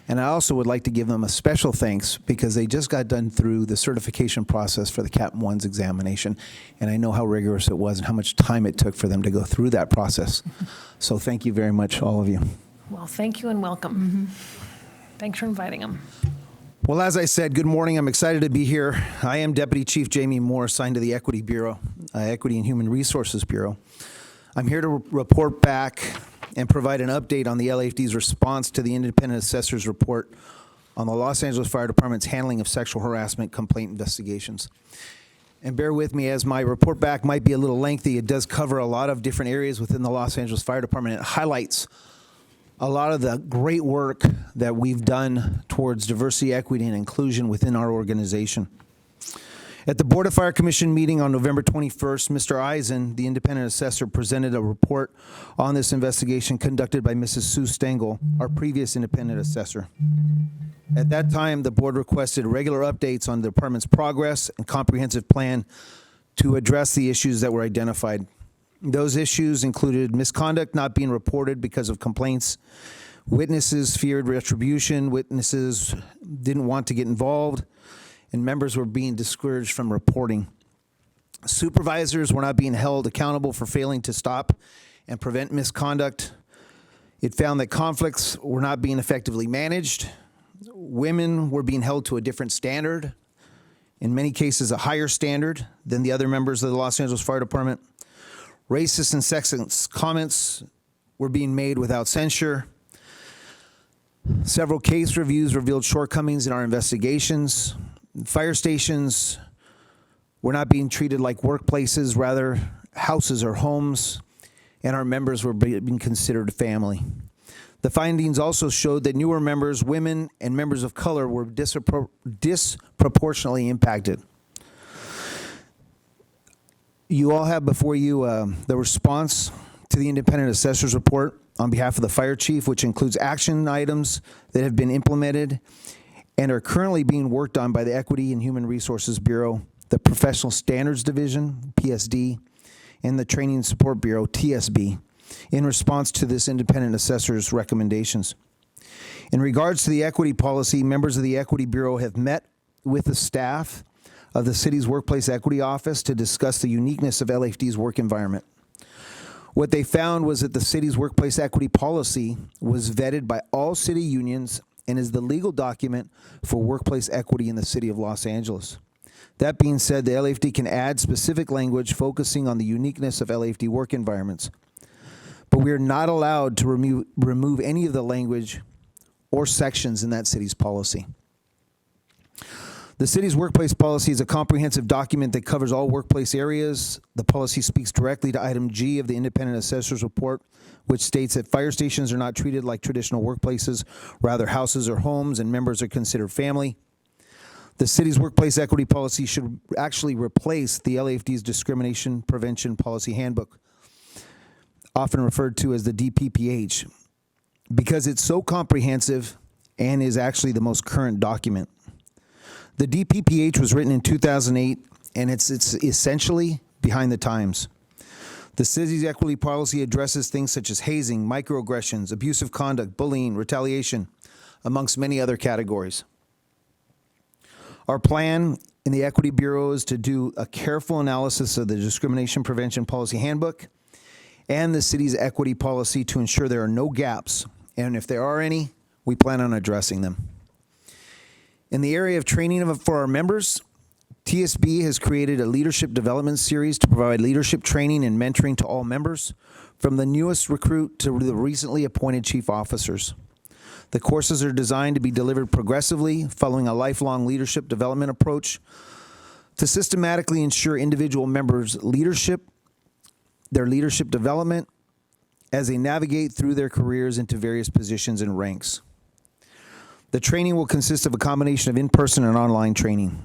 And I also would like to give them a special thanks because they just got done through the certification process for the Captain 1's examination. And I know how rigorous it was and how much time it took for them to go through that process. So thank you very much, all of you. Well, thank you and welcome. Thanks for inviting them. Well, as I said, good morning. I'm excited to be here. I am Deputy Chief Jamie Moore, assigned to the Equity Bureau, Equity and Human Resources Bureau. I'm here to report back and provide an update on the LAFD's response to the independent assessor's report on the Los Angeles Fire Department's handling of sexual harassment complaint investigations. And bear with me, as my report back might be a little lengthy. It does cover a lot of different areas within the Los Angeles Fire Department. It highlights a lot of the great work that we've done towards diversity, equity, and inclusion within our organization. At the Board of Fire Commission meeting on November 21st, Mr. Eisen, the independent assessor, presented a report on this investigation conducted by Mrs. Sue Stengel, our previous independent assessor. At that time, the board requested regular updates on the department's progress and comprehensive plan to address the issues that were identified. Those issues included misconduct not being reported because of complaints, witnesses feared retribution, witnesses didn't want to get involved, and members were being discouraged from reporting. Supervisors were not being held accountable for failing to stop and prevent misconduct. It found that conflicts were not being effectively managed. Women were being held to a different standard, in many cases a higher standard than the other members of the Los Angeles Fire Department. Racist and sexist comments were being made without censure. Several case reviews revealed shortcomings in our investigations. Fire stations were not being treated like workplaces, rather houses or homes, and our members were being considered family. The findings also showed that newer members, women, and members of color were disproportionately impacted. You all have before you the response to the independent assessor's report on behalf of the fire chief, which includes action items that have been implemented and are currently being worked on by the Equity and Human Resources Bureau, the Professional Standards Division, PSD, and the Training and Support Bureau, TSB, in response to this independent assessor's recommendations. In regards to the equity policy, members of the Equity Bureau have met with the staff of the city's Workplace Equity Office to discuss the uniqueness of LAFD's work environment. What they found was that the city's workplace equity policy was vetted by all city unions and is the legal document for workplace equity in the city of Los Angeles. That being said, the LAFD can add specific language focusing on the uniqueness of LAFD work environments. But we are not allowed to remove any of the language or sections in that city's policy. The city's workplace policy is a comprehensive document that covers all workplace areas. The policy speaks directly to item G of the Independent Assessor's Report, which states that fire stations are not treated like traditional workplaces, rather houses or homes, and members are considered family. The city's workplace equity policy should actually replace the LAFD's Discrimination Prevention Policy Handbook, often referred to as the DPPH, because it's so comprehensive and is actually the most current document. The DPPH was written in 2008, and it's essentially behind the times. The city's equity policy addresses things such as hazing, microaggressions, abusive conduct, bullying, retaliation, amongst many other categories. Our plan in the Equity Bureau is to do a careful analysis of the Discrimination Prevention Policy Handbook and the city's equity policy to ensure there are no gaps, and if there are any, we plan on addressing them. In the area of training for our members, TSB has created a leadership development series to provide leadership training and mentoring to all members, from the newest recruit to the recently appointed chief officers. The courses are designed to be delivered progressively, following a lifelong leadership development approach to systematically ensure individual members' their leadership development as they navigate through their careers into various positions and ranks. The training will consist of a combination of in-person and online training.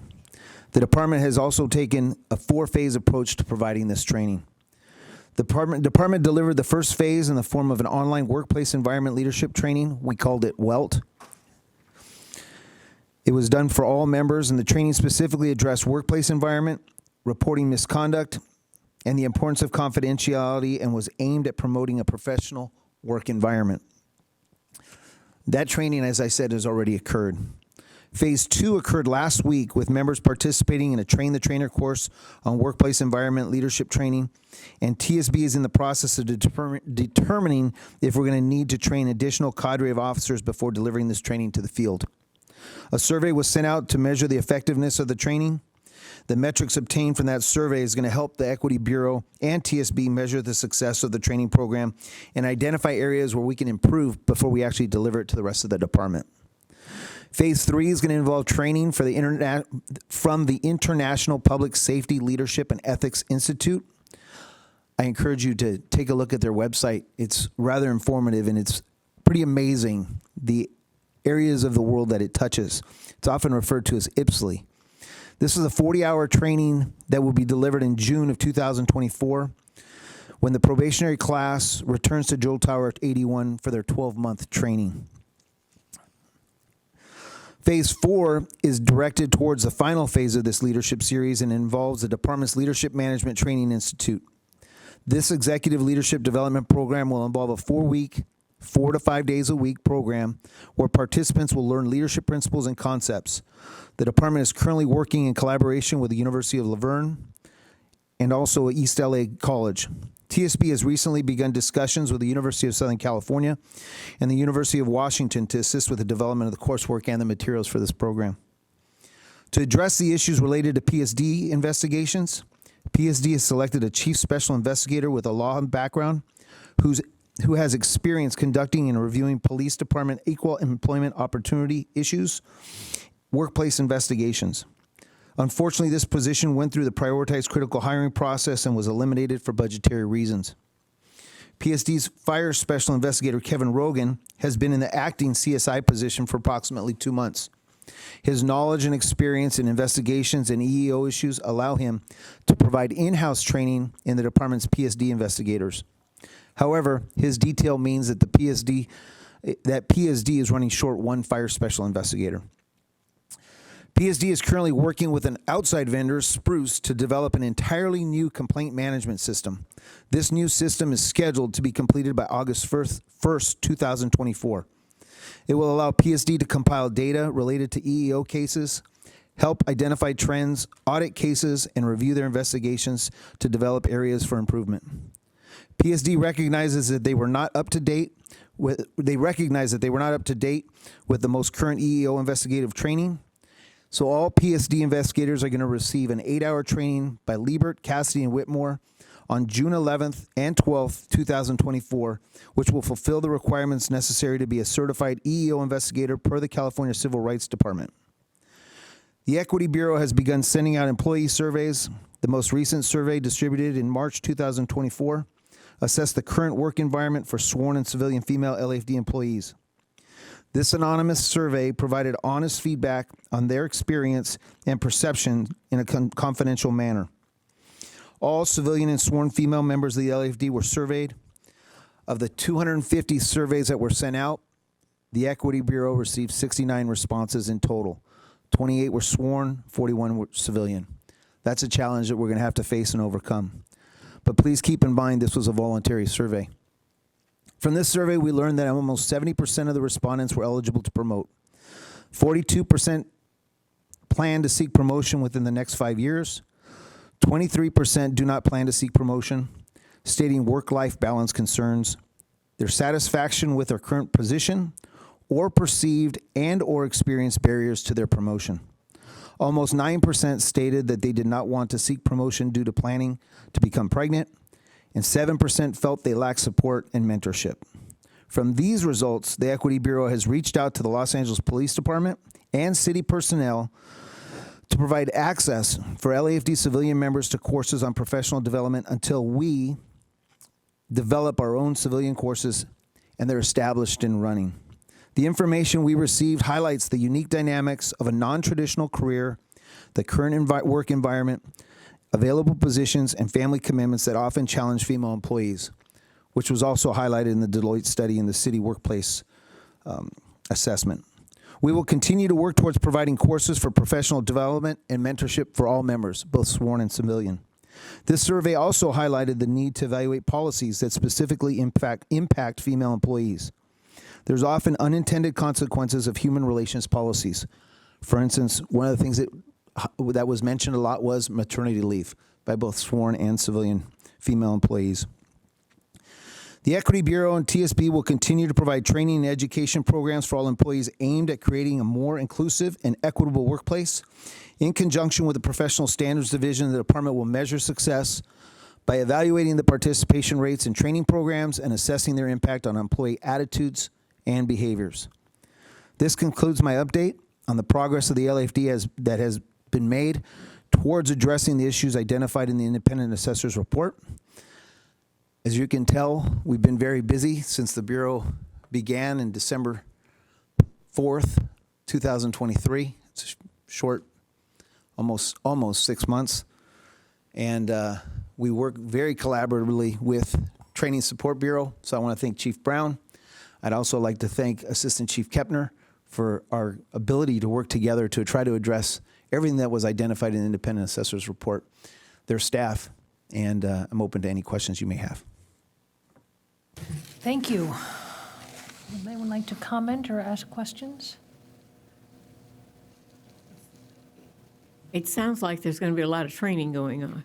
The department has also taken a 4-phase approach to providing this training. The department delivered the first phase in the form of an online workplace environment leadership training. We called it WELT. It was done for all members, and the training specifically addressed workplace environment, reporting misconduct, and the importance of confidentiality, and was aimed at promoting a professional work environment. That training, as I said, has already occurred. Phase 2 occurred last week with members participating in a Train the Trainer course on workplace environment leadership training, and TSB is in the process of determining if we're going to need to train additional cadre of officers before delivering this training to the field. A survey was sent out to measure the effectiveness of the training. The metrics obtained from that survey is going to help the Equity Bureau and TSB measure the success of the training program and identify areas where we can improve before we actually deliver it to the rest of the department. Phase 3 is going to involve training from the International Public Safety Leadership and Ethics Institute. I encourage you to take a look at their website. It's rather informative, and it's pretty amazing the areas of the world that it touches. It's often referred to as IPSLE. This is a 40-hour training that will be delivered in June of 2024 when the probationary class returns to Joel Tower 81 for their 12-month training. Phase 4 is directed towards the final phase of this leadership series and involves the department's Leadership Management Training Institute. This executive leadership development program will involve a 4-week, 4 to 5 days a week program where participants will learn leadership principles and concepts. The department is currently working in collaboration with the University of Laverne and also East LA College. TSB has recently begun discussions with the University of Southern California and the University of Washington to assist with the development of the coursework and the materials for this program. To address the issues related to PSD investigations, PSD has selected a chief special investigator with a law background who has experience conducting and reviewing police department equal employment opportunity issues, workplace investigations. Unfortunately, this position went through the prioritized critical hiring process and was eliminated for budgetary reasons. PSD's fire special investigator, Kevin Rogan, has been in the acting CSI position for approximately 2 months. His knowledge and experience in investigations and EEO issues allow him to provide in-house training in the department's PSD investigators. However, his detail means that PSD is running short 1 fire special investigator. PSD is currently working with an outside vendor, Spruce, to develop an entirely new complaint management system. This new system is scheduled to be completed by August 1st, 2024. It will allow PSD to compile data related to EEO cases, help identify trends, audit cases, and review their investigations to develop areas for improvement. PSD recognizes that they were not up to date with the most current EEO investigative training. So all PSD investigators are going to receive an 8-hour training by Liebert, Cassidy, and Whitmore on June 11th and 12th, 2024, which will fulfill the requirements necessary to be a certified EEO investigator per the California Civil Rights Department. The Equity Bureau has begun sending out employee surveys. The most recent survey, distributed in March 2024, assessed the current work environment for sworn and civilian female LAFD employees. This anonymous survey provided honest feedback on their experience and perception in a confidential manner. All civilian and sworn female members of the LAFD were surveyed. Of the 250 surveys that were sent out, the Equity Bureau received 69 responses in total. 28 were sworn, 41 were civilian. That's a challenge that we're going to have to face and overcome. But please keep in mind this was a voluntary survey. From this survey, we learned that almost 70% of the respondents were eligible to promote. 42% plan to seek promotion within the next 5 years. 23% do not plan to seek promotion, stating work-life balance concerns, their satisfaction with their current position, or perceived and or experienced barriers to their promotion. Almost 9% stated that they did not want to seek promotion due to planning to become pregnant, and 7% felt they lacked support and mentorship. From these results, the Equity Bureau has reached out to the Los Angeles Police Department and city personnel to provide access for LAFD civilian members to courses on professional development until we develop our own civilian courses and they're established and running. The information we received highlights the unique dynamics of a non-traditional career, the current work environment, available positions, and family commitments that often challenge female employees, which was also highlighted in the Deloitte study in the city workplace assessment. We will continue to work towards providing courses for professional development and mentorship for all members, both sworn and civilian. This survey also highlighted the need to evaluate policies that specifically impact female employees. There's often unintended consequences of human relations policies. For instance, one of the things that was mentioned a lot was maternity leave by both sworn and civilian female employees. The Equity Bureau and TSB will continue to provide training and education programs for all employees aimed at creating a more inclusive and equitable workplace. In conjunction with the Professional Standards Division, the department will measure success by evaluating the participation rates in training programs and assessing their impact on employee attitudes and behaviors. This concludes my update on the progress of the LAFD that has been made towards addressing the issues identified in the Independent Assessor's Report. As you can tell, we've been very busy since the Bureau began in December 4th, 2023. It's a short, almost 6 months. And we work very collaboratively with Training Support Bureau. So I want to thank Chief Brown. I'd also like to thank Assistant Chief Kepner for our ability to work together to try to address everything that was identified in the Independent Assessor's Report, their staff, and I'm open to any questions you may have. Thank you. Would anyone like to comment or ask questions? It sounds like there's going to be a lot of training going on.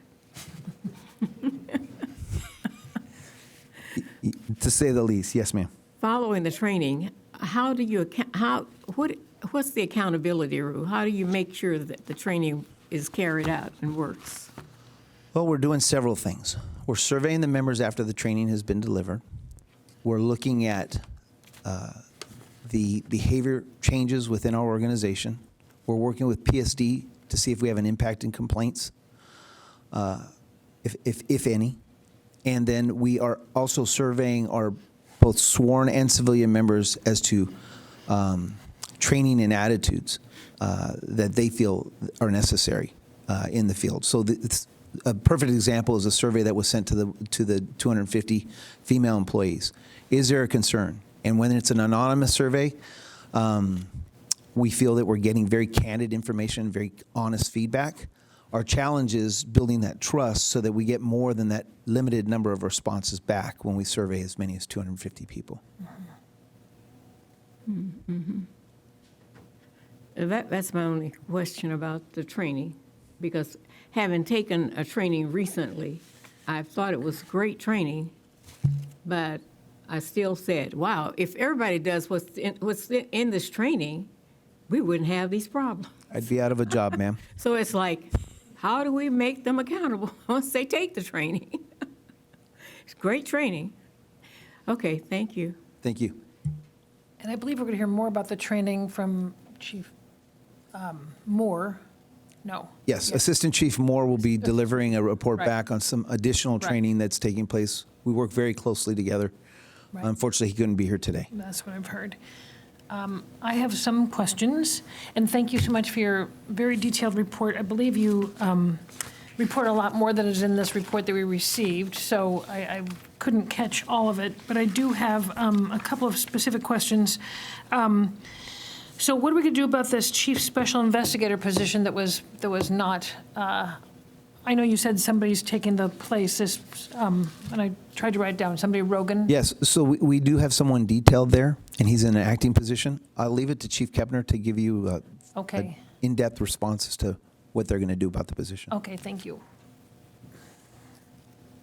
To say the least, yes, ma'am. Following the training, how do you what's the accountability rule? How do you make sure that the training is carried out and works? Well, we're doing several things. We're surveying the members after the training has been delivered. We're looking at the behavior changes within our organization. We're working with PSD to see if we have an impact in complaints, if any. And then we are also surveying our both sworn and civilian members as to training and attitudes that they feel are necessary in the field. So it's a perfect example is a survey that was sent to the 250 female employees. Is there a concern? And when it's an anonymous survey, we feel that we're getting very candid information, very honest feedback. Our challenge is building that trust so that we get more than that limited number of responses back when we survey as many as 250 people. Mm-hmm. That's my only question about the training, because having taken a training recently, I thought it was great training, but I still said, wow, if everybody does what's in this training, we wouldn't have these problems. I'd be out of a job, ma'am. So it's like, how do we make them accountable once they take the training? It's great training. Okay, thank you. Thank you. And I believe we're going to hear more about the training from Chief Moore No. Yes, Yeah. Assistant Chief Moore will be delivering a report Right. back on some additional Right. training that's taking place. We work very closely together. Right. Unfortunately, he couldn't be here today. That's what I've heard. I have some questions, and thank you so much for your very detailed report. I believe you report a lot more than is in this report that we received, so I couldn't catch all of it, but I do have a couple of specific questions. So what are we going to do about this chief special investigator position that was not, I know you said somebody's taking the place, and I tried to write it down, somebody Rogan? Yes, so we do have someone detailed there, and he's in an acting position. I'll leave it to Chief Kepner to give you Okay. in-depth responses to what they're going to do about the position. Okay, thank you.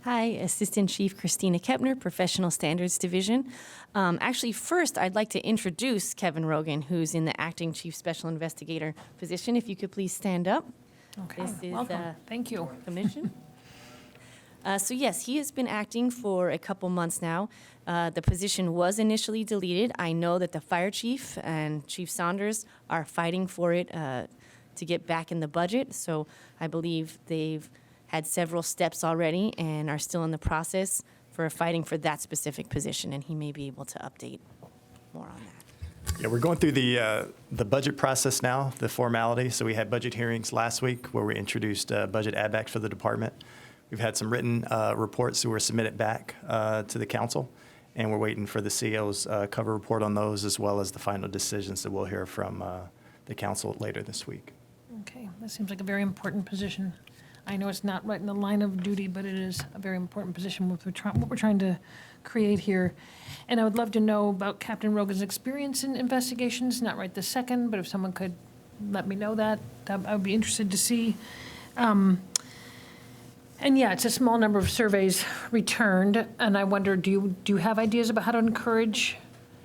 Hi, Assistant Chief Christina Kepner, Professional Standards Division. Actually, first, I'd like to introduce Kevin Rogan, who's in the Acting Chief Special Investigator position. If you could please stand up. Okay, This is, welcome. Thank you. Commission. So yes, he has been acting for a couple months now. The position was initially deleted. I know that the fire chief and Chief Saunders are fighting for it to get back in the budget. So I believe they've had several steps already and are still in the process for fighting for that specific position, and he may be able to update more on that. Yeah, we're going through the budget process now, the formality. So we had budget hearings last week where we introduced budget add backs for the department. We've had some written reports that were submitted back to the council, and we're waiting for the CO's cover report on those, as well as the final decisions that we'll hear from the council later this week. Okay, that seems like a very important position. I know it's not right in the line of duty, but it is a very important position with what we're trying to create here. And I would love to know about Captain Rogan's experience in investigations, not right this second, but if someone could let me know that, I would be interested to see. And yeah, it's a small number of surveys returned, and I wonder, do you have ideas about how to encourage?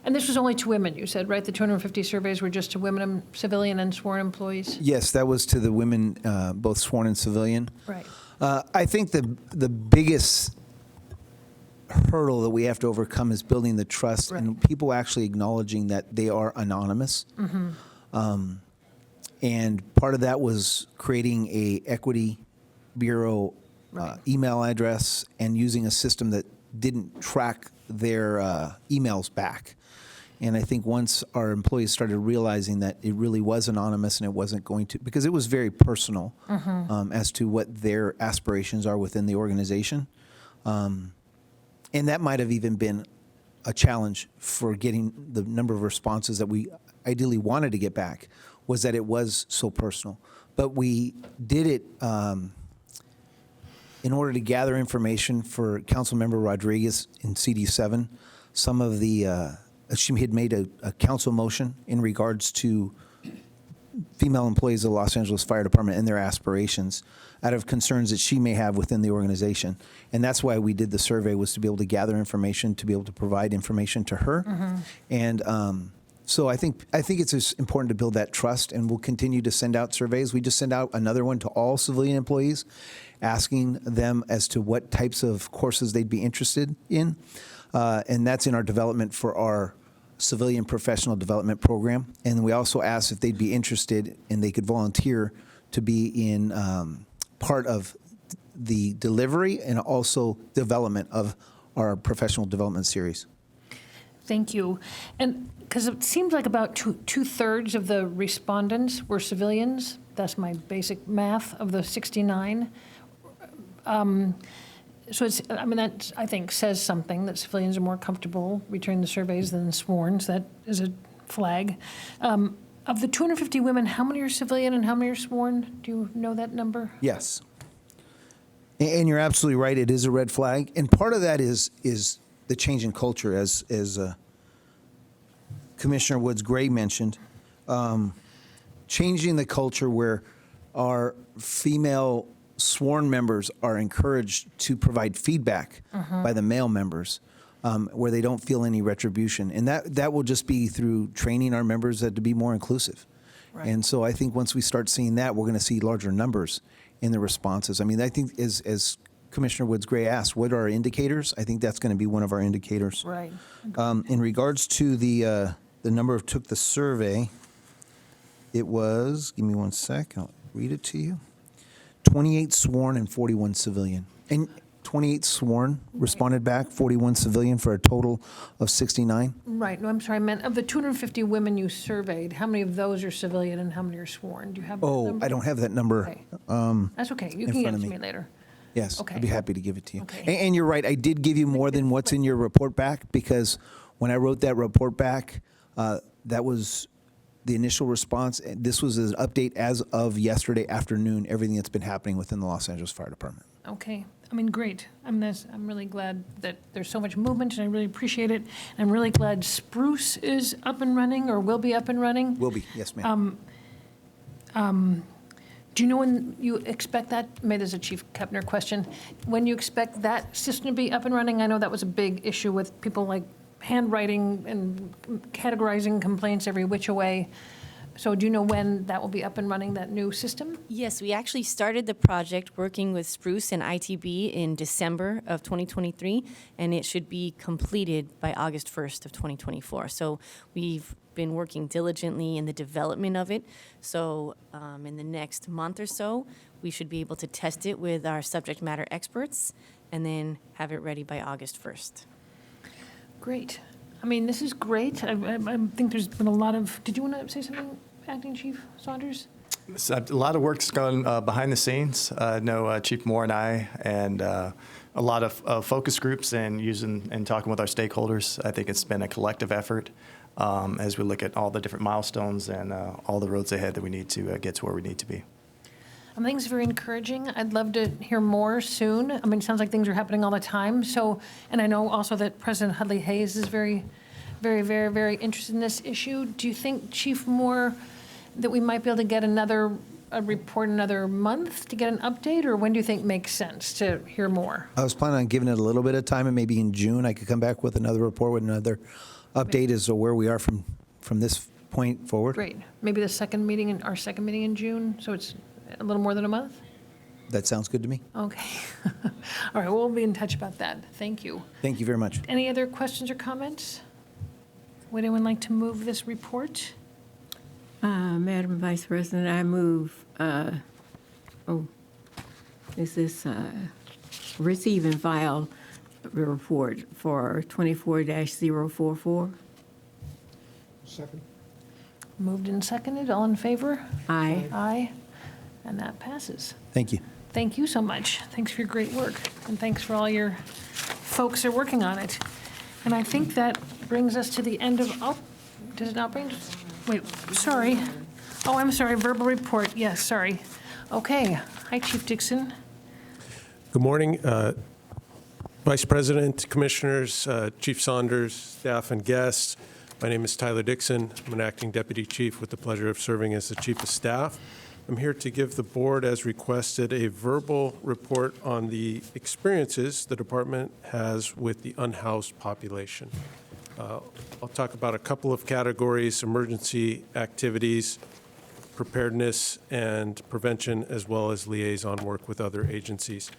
And this was only to women, you said, right? The 250 surveys were just to women, civilian and sworn employees? Yes, that was to the women, both sworn and civilian. Right. I think the biggest hurdle that we have to overcome is building the trust and people actually acknowledging that they are anonymous. Mm-hmm. And part of that was creating a equity bureau email address and using a system that didn't track their emails back. And I think once our employees started realizing that it really was anonymous and it wasn't going to, because it was very personal as to what their aspirations are within the organization. And that might have even been a challenge for getting the number of responses that we ideally wanted to get back, was that it was so personal. But we did it in order to gather information for Councilmember Rodriguez in CD7. Some of the, she had made a council motion in regards to female employees of the Los Angeles Fire Department and their aspirations out of concerns that she may have within the organization. And that's why we did the survey, was to be able to gather information, to be able to provide information to her. And so I think it's just important to build that trust, and we'll continue to send out surveys. We just sent out another one to all civilian employees, asking them as to what types of courses they'd be interested in. And that's in our development for our civilian professional development program. And we also asked if they'd be interested and they could volunteer to be in part of the delivery and also development of our professional development series. Thank you. And because it seems like about two-thirds of the respondents were civilians. That's my basic math of the 69. So it's, I mean, that, I think, says something, that civilians are more comfortable returning the surveys than sworn. So that is a flag. Of the 250 women, how many are civilian and how many are sworn? Do you know that number? Yes. And you're absolutely right. It is a red flag. And part of that is the change in culture, as Commissioner Woods-Gray mentioned. Changing the culture where our female sworn members are encouraged to provide feedback by the male members, where they don't feel any retribution. And that will just be through training our members to be more inclusive. Right. And so I think once we start seeing that, we're going to see larger numbers in the responses. I mean, I think as Commissioner Woods-Gray asked, what are our indicators? I think that's going to be one of our indicators. Right. In regards to the number of took the survey, it was, give me one sec, I'll read it to you. 28 sworn and 41 civilian. And 28 sworn responded back, 41 civilian, for a total of 69. Right, no, I'm sorry, I meant of the 250 women you surveyed, how many of those are civilian and how many are sworn? Do you have that Oh, number? I don't have that number. Okay. That's okay, you in can give front it of to me. me later. Yes, Okay. I'd be happy to give it to you. Okay. And you're right, I did give you more than what's in your report back, because when I wrote that report back, that was the initial response. This was an update as of yesterday afternoon, everything that's been happening within the Los Angeles Fire Department. Okay, I mean, great. I'm really glad that there's so much movement, and I really appreciate it. I'm really glad Spruce is up and running, or will be up and running. Will be, yes, ma'am. Do you know when you expect that? Maybe there's a Chief Kepner question. When you expect that system to be up and running? I know that was a big issue with people like handwriting and categorizing complaints every which way. So do you know when that will be up and running, that new system? Yes, we actually started the project working with Spruce and ITB in December of 2023, and it should be completed by August 1st of 2024. So we've been working diligently in the development of it. So in the next month or so, we should be able to test it with our subject matter experts and then have it ready by August 1st. Great. I mean, this is great. I think there's been a lot of, did you want to say something, Acting Chief Saunders? So a lot of work's gone behind the scenes. I know Chief Moore and I, and a lot of focus groups and using and talking with our stakeholders. I think it's been a collective effort as we look at all the different milestones and all the roads ahead that we need to get to where we need to be. I think it's very encouraging. I'd love to hear more soon. I mean, it sounds like things are happening all the time. So, and I know also that President Hudley Hayes is very, very, very, very interested in this issue. Do you think, Chief Moore, that we might be able to get a report another month to get an update, or when do you think makes sense to hear more? I was planning on giving it a little bit of time, and maybe in June I could come back with another report with another update as to where we are from this point forward. Great. Maybe our second meeting in June, so it's a little more than a month? That sounds good to me. Okay. All right, we'll be in touch about that. Thank you. Thank you very much. Any other questions or comments? Would anyone like to move this report? Madam Vice President, I move, receive and file the report for 24-044. Second. Moved and seconded, all in favor? Aye. Aye, and that passes. Thank you. Thank you so much. Thanks for your great work, and thanks for all your folks who are working on it. And I think that brings us to the end of, oh, does it not bring, wait, sorry. Oh, I'm sorry, verbal report, yes, sorry. Okay, hi, Chief Dixon. Good morning, Vice President, Commissioners, Chief Saunders, staff, and guests. My name is Tyler Dixon. I'm an acting deputy chief with the pleasure of serving as the chief of staff. I'm here to give the board, as requested, a verbal report on the experiences the department has with the unhoused population. I'll talk about a couple of categories: emergency activities, preparedness and prevention, as well as liaison work with other agencies.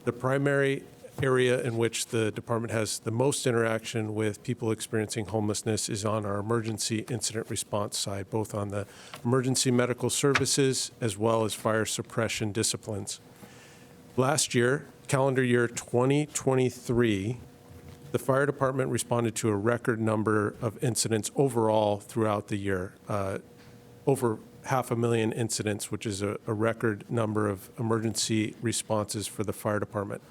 The primary area in which the department has the most interaction with people experiencing homelessness is on our emergency incident response side, both on the emergency medical services as well as fire suppression disciplines. Last year, calendar year 2023, the fire department responded to a record number of incidents overall throughout the year, over 500,000 incidents, which is a record number of emergency responses for the fire department.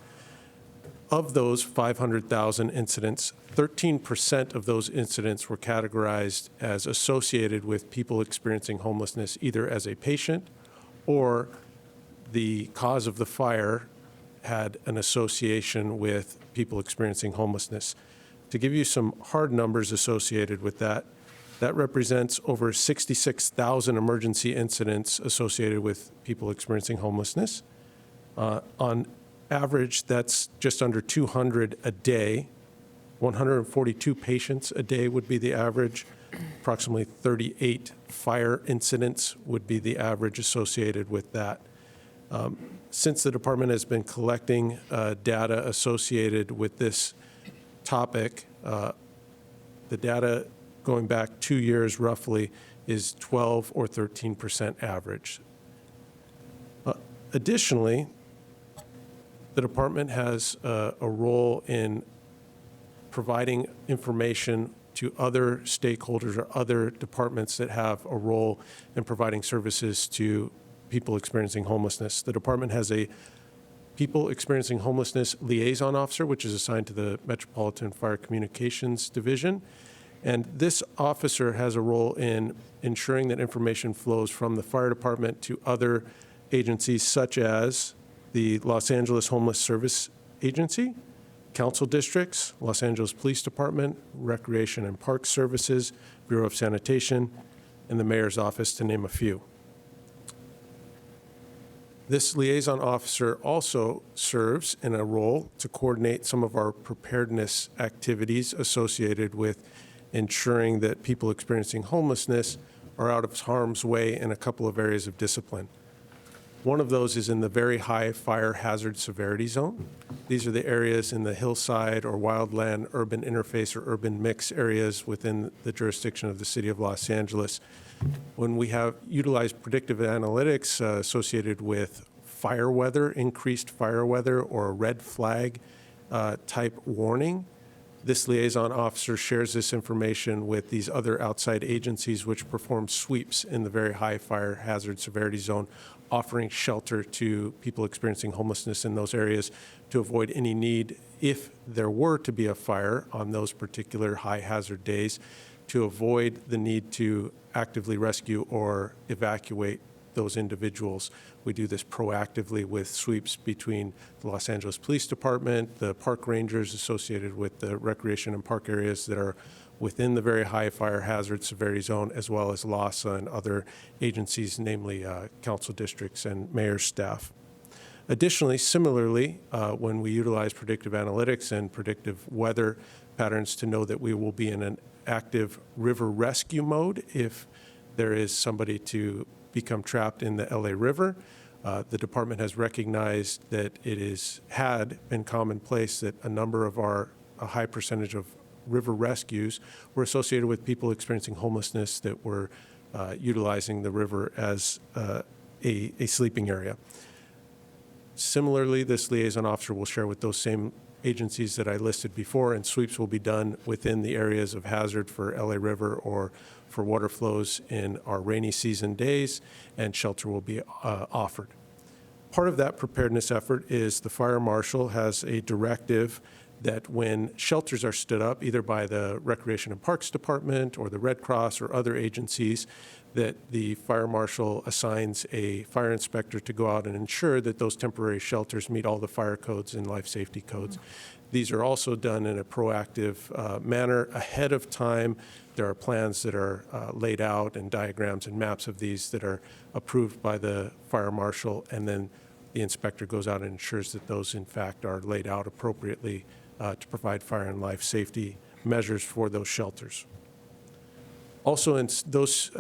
Of those 500,000 incidents, 13% of those incidents were categorized as associated with people experiencing homelessness, either as a patient or the cause of the fire had an association with people experiencing homelessness. To give you some hard numbers associated with that, that represents over 66,000 emergency incidents associated with people experiencing homelessness. On average, that's just under 200 a day. 142 patients a day would be the average. Approximately 38 fire incidents would be the average associated with that. Since the department has been collecting data associated with this topic, the data going back 2 years roughly is 12 or 13% average. Additionally, the department has a role in providing information to other stakeholders or other departments that have a role in providing services to people experiencing homelessness. The department has a People Experiencing Homelessness Liaison Officer, which is assigned to the Metropolitan Fire Communications Division. And this officer has a role in ensuring that information flows from the fire department to other agencies such as the Los Angeles Homeless Service Agency, council districts, Los Angeles Police Department, Recreation and Park Services, Bureau of Sanitation, and the mayor's office, to name a few. This liaison officer also serves in a role to coordinate some of our preparedness activities associated with ensuring that people experiencing homelessness are out of harm's way in a couple of areas of discipline. One of those is in the very high fire hazard severity zone. These are the areas in the hillside or wildland urban interface or urban mix areas within the jurisdiction of the city of Los Angeles. When we have utilized predictive analytics associated with fire weather, increased fire weather, or a red flag type warning, this liaison officer shares this information with these other outside agencies which perform sweeps in the very high fire hazard severity zone, offering shelter to people experiencing homelessness in those areas to avoid any need, if there were to be a fire on those particular high hazard days, to avoid the need to actively rescue or evacuate those individuals. We do this proactively with sweeps between the Los Angeles Police Department, the park rangers associated with the recreation and park areas that are within the very high fire hazard severity zone, as well as LASA and other agencies, namely council districts and mayor's staff. Additionally, similarly, when we utilize predictive analytics and predictive weather patterns to know that we will be in an active river rescue mode if there is somebody to become trapped in the LA River. The department has recognized that it had been commonplace that a high percentage of river rescues were associated with people experiencing homelessness that were utilizing the river as a sleeping area. Similarly, this liaison officer will share with those same agencies that I listed before, and sweeps will be done within the areas of hazard for LA River or for water flows in our rainy season days, and shelter will be offered. Part of that preparedness effort is the fire marshal has a directive that when shelters are stood up, either by the Recreation and Parks Department or the Red Cross or other agencies, that the fire marshal assigns a fire inspector to go out and ensure that those temporary shelters meet all the fire codes and life safety codes. These are also done in a proactive manner ahead of time. There are plans that are laid out and diagrams and maps of these that are approved by the fire marshal, and then the inspector goes out and ensures that those in fact are laid out appropriately to provide fire and life safety measures for those shelters. Also, in those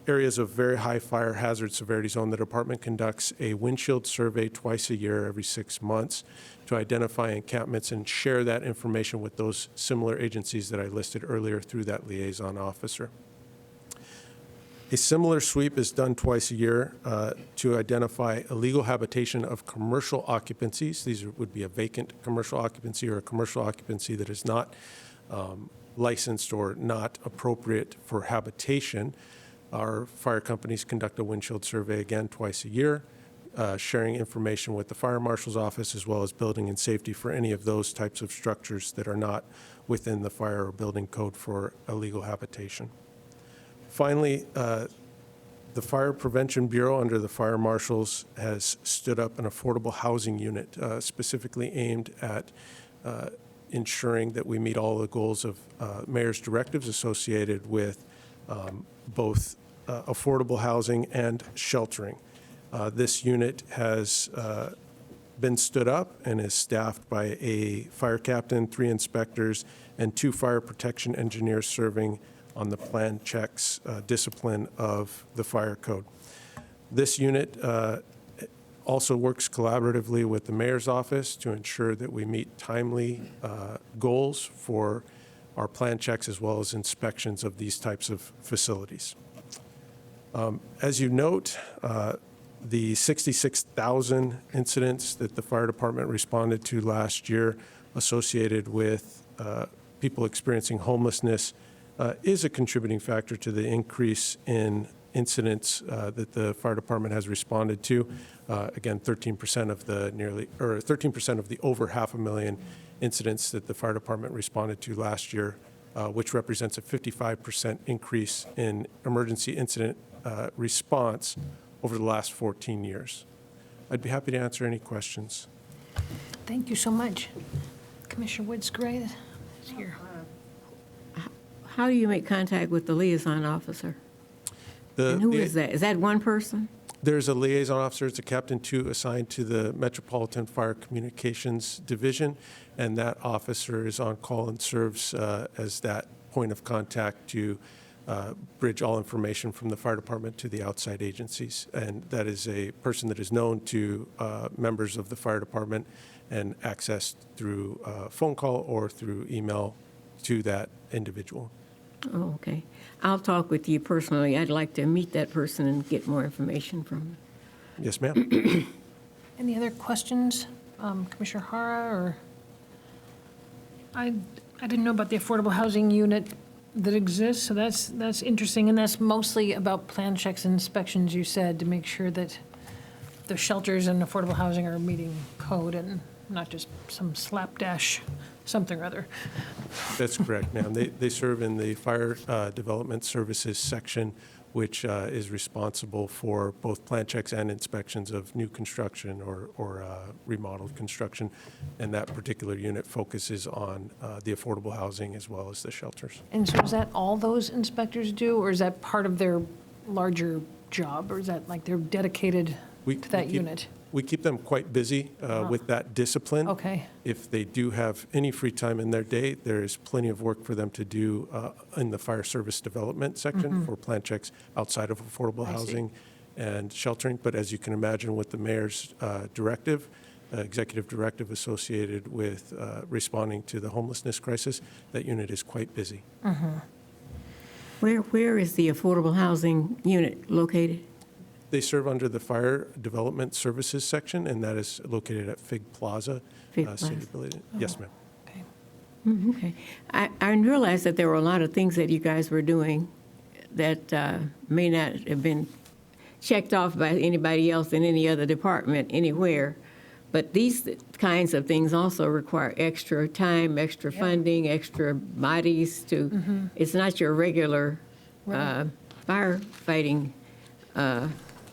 areas of very high fire hazard severity zone, the department conducts a windshield survey twice a year, every 6 months, to identify encampments and share that information with those similar agencies that I listed earlier through that liaison officer. A similar sweep is done twice a year to identify illegal habitation of commercial occupancies. These would be a vacant commercial occupancy or a commercial occupancy that is not licensed or not appropriate for habitation. Our fire companies conduct a windshield survey again twice a year, sharing information with the fire marshal's office as well as building and safety for any of those types of structures that are not within the fire or building code for illegal habitation. Finally, the Fire Prevention Bureau under the fire marshals has stood up an affordable housing unit specifically aimed at ensuring that we meet all the goals of mayor's directives associated with both affordable housing and sheltering. This unit has been stood up and is staffed by a fire captain, 3 inspectors, and 2 fire protection engineers serving on the plan checks discipline of the fire code. This unit also works collaboratively with the mayor's office to ensure that we meet timely goals for our plan checks as well as inspections of these types of facilities. As you note, the 66,000 incidents that the fire department responded to last year associated with people experiencing homelessness is a contributing factor to the increase in incidents that the fire department has responded to. Again, 13% of the 13% of the over 500,000 incidents that the fire department responded to last year, which represents a 55% increase in emergency incident response over the last 14 years. I'd be happy to answer any questions. Thank you so much. Commissioner Woods-Gray is here. How do you make contact with the liaison officer? And who is that? Is that one person? There's a liaison officer. It's a Captain 2 assigned to the Metropolitan Fire Communications Division, and that officer is on call and serves as that point of contact to bridge all information from the fire department to the outside agencies. And that is a person that is known to members of the fire department and accessed through phone call or through email to that individual. Oh, okay. I'll talk with you personally. I'd like to meet that person and get more information from him. Yes, ma'am. Any other questions, Commissioner Hara? Or I didn't know about the affordable housing unit that exists, so that's interesting, and that's mostly about plan checks and inspections. You said to make sure that the shelters and affordable housing are meeting code and not just some slapdash something or other. That's correct, ma'am. They serve in the Fire Development Services section, which is responsible for both plan checks and inspections of new construction or remodeled construction. And that particular unit focuses on the affordable housing as well as the shelters. And so is that all those inspectors do, or is that part of their larger job, or is that like they're dedicated to that unit? We keep them quite busy with that discipline. Okay. If they do have any free time in their day, there is plenty of work for them to do in the fire service development section for plan checks outside of affordable housing and sheltering. But as you can imagine, with the mayor's directive, executive directive associated with responding to the homelessness crisis, that unit is quite busy. Where is the affordable housing unit located? They serve under the Fire Development Services section, and that is located at Fig Plaza. City Building. Yes, ma'am. Okay. I realized that there were a lot of things that you guys were doing that may not have been checked off by anybody else in any other department anywhere. But these kinds of things also require extra time, extra funding, extra bodies to, it's not your regular firefighting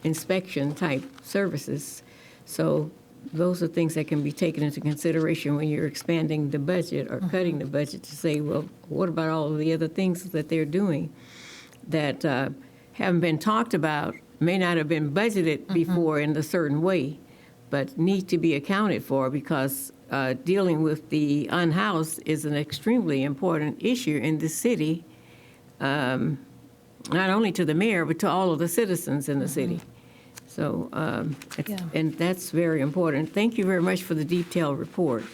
inspection type services. So those are things that can be taken into consideration when you're expanding the budget or cutting the budget to say, well, what about all of the other things that they're doing that haven't been talked about, may not have been budgeted before in a certain way, but need to be accounted for because dealing with the unhoused is an extremely important issue in the city, not only to the mayor, but to all of the citizens in the city. So, and that's very important. Thank you very much for the detailed report.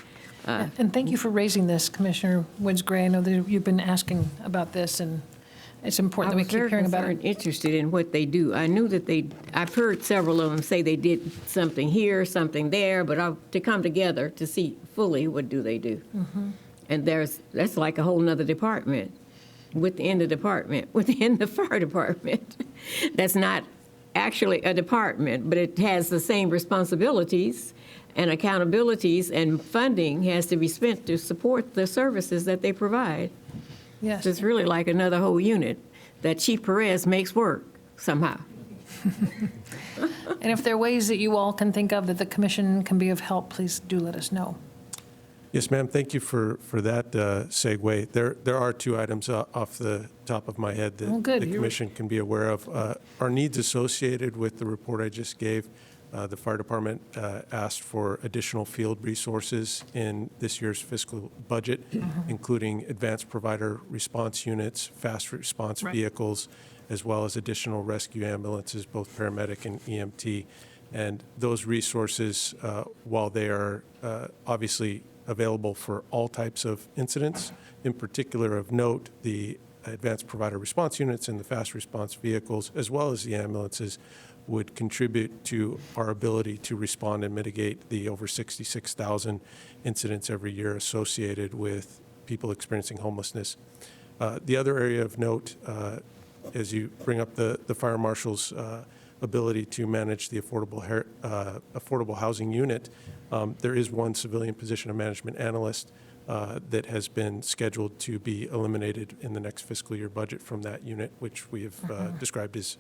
And thank you for raising this, Commissioner Woods-Gray. I know that you've been asking about this, and it's important that we keep hearing about it. I was very interested in what they do. I knew that I've heard several of them say they did something here, something there, but to come together to see fully what do they do. And that's like a whole nother department within the department, within the fire department. That's not actually a department, but it has the same responsibilities and accountabilities, and funding has to be spent to support the services that they provide. Yes. So it's really like another whole unit that Chief Perez makes work somehow. And if there are ways that you all can think of that the commission can be of help, please do let us know. Yes, ma'am. Thank you for that segue. There are two items off the top of my head that the commission can be aware of. Our needs associated with the report I just gave. The fire department asked for additional field resources in this year's fiscal budget, including advanced provider response units, fast response vehicles, as well as additional rescue ambulances, both paramedic and EMT. And those resources, while they are obviously available for all types of incidents, in particular of note, the advanced provider response units and the fast response vehicles, as well as the ambulances, would contribute to our ability to respond and mitigate the over 66,000 incidents every year associated with people experiencing homelessness. The other area of note, as you bring up the fire marshal's ability to manage the affordable housing unit, there is one civilian position of management analyst that has been scheduled to be eliminated in the next fiscal year budget from that unit, which we have described as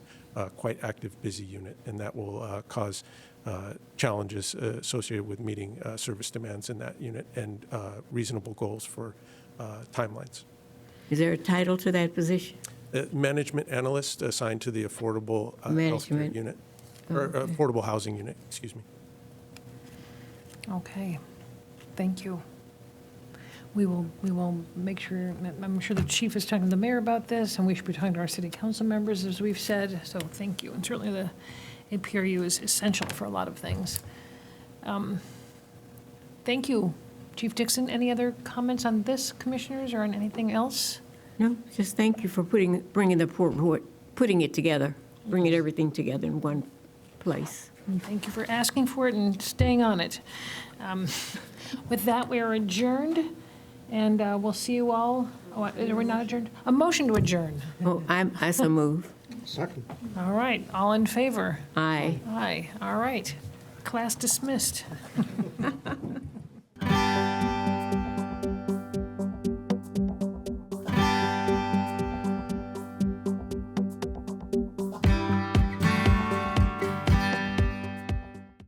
quite active, busy unit, and that will cause challenges associated with meeting service demands in that unit and reasonable goals for timelines. Is there a title to that position? Management analyst assigned to the affordable Management. healthcare unit, or affordable housing unit, excuse me. Okay, thank you. We will make sure, I'm sure the chief is talking to the mayor about this, and we should be talking to our city council members, as we've said, so thank you. And certainly the APRU is essential for a lot of things. Thank you. Chief Dixon, any other comments on this, commissioners, or on anything else? No, just thank you for putting it together, bringing everything together in one place. And thank you for asking for it and staying on it. With that, we are adjourned, and we'll see you all. Oh, are we not adjourned? A motion to adjourn. Oh, I so move. Second. All right, all in favor? Aye. Aye, all right. Class dismissed.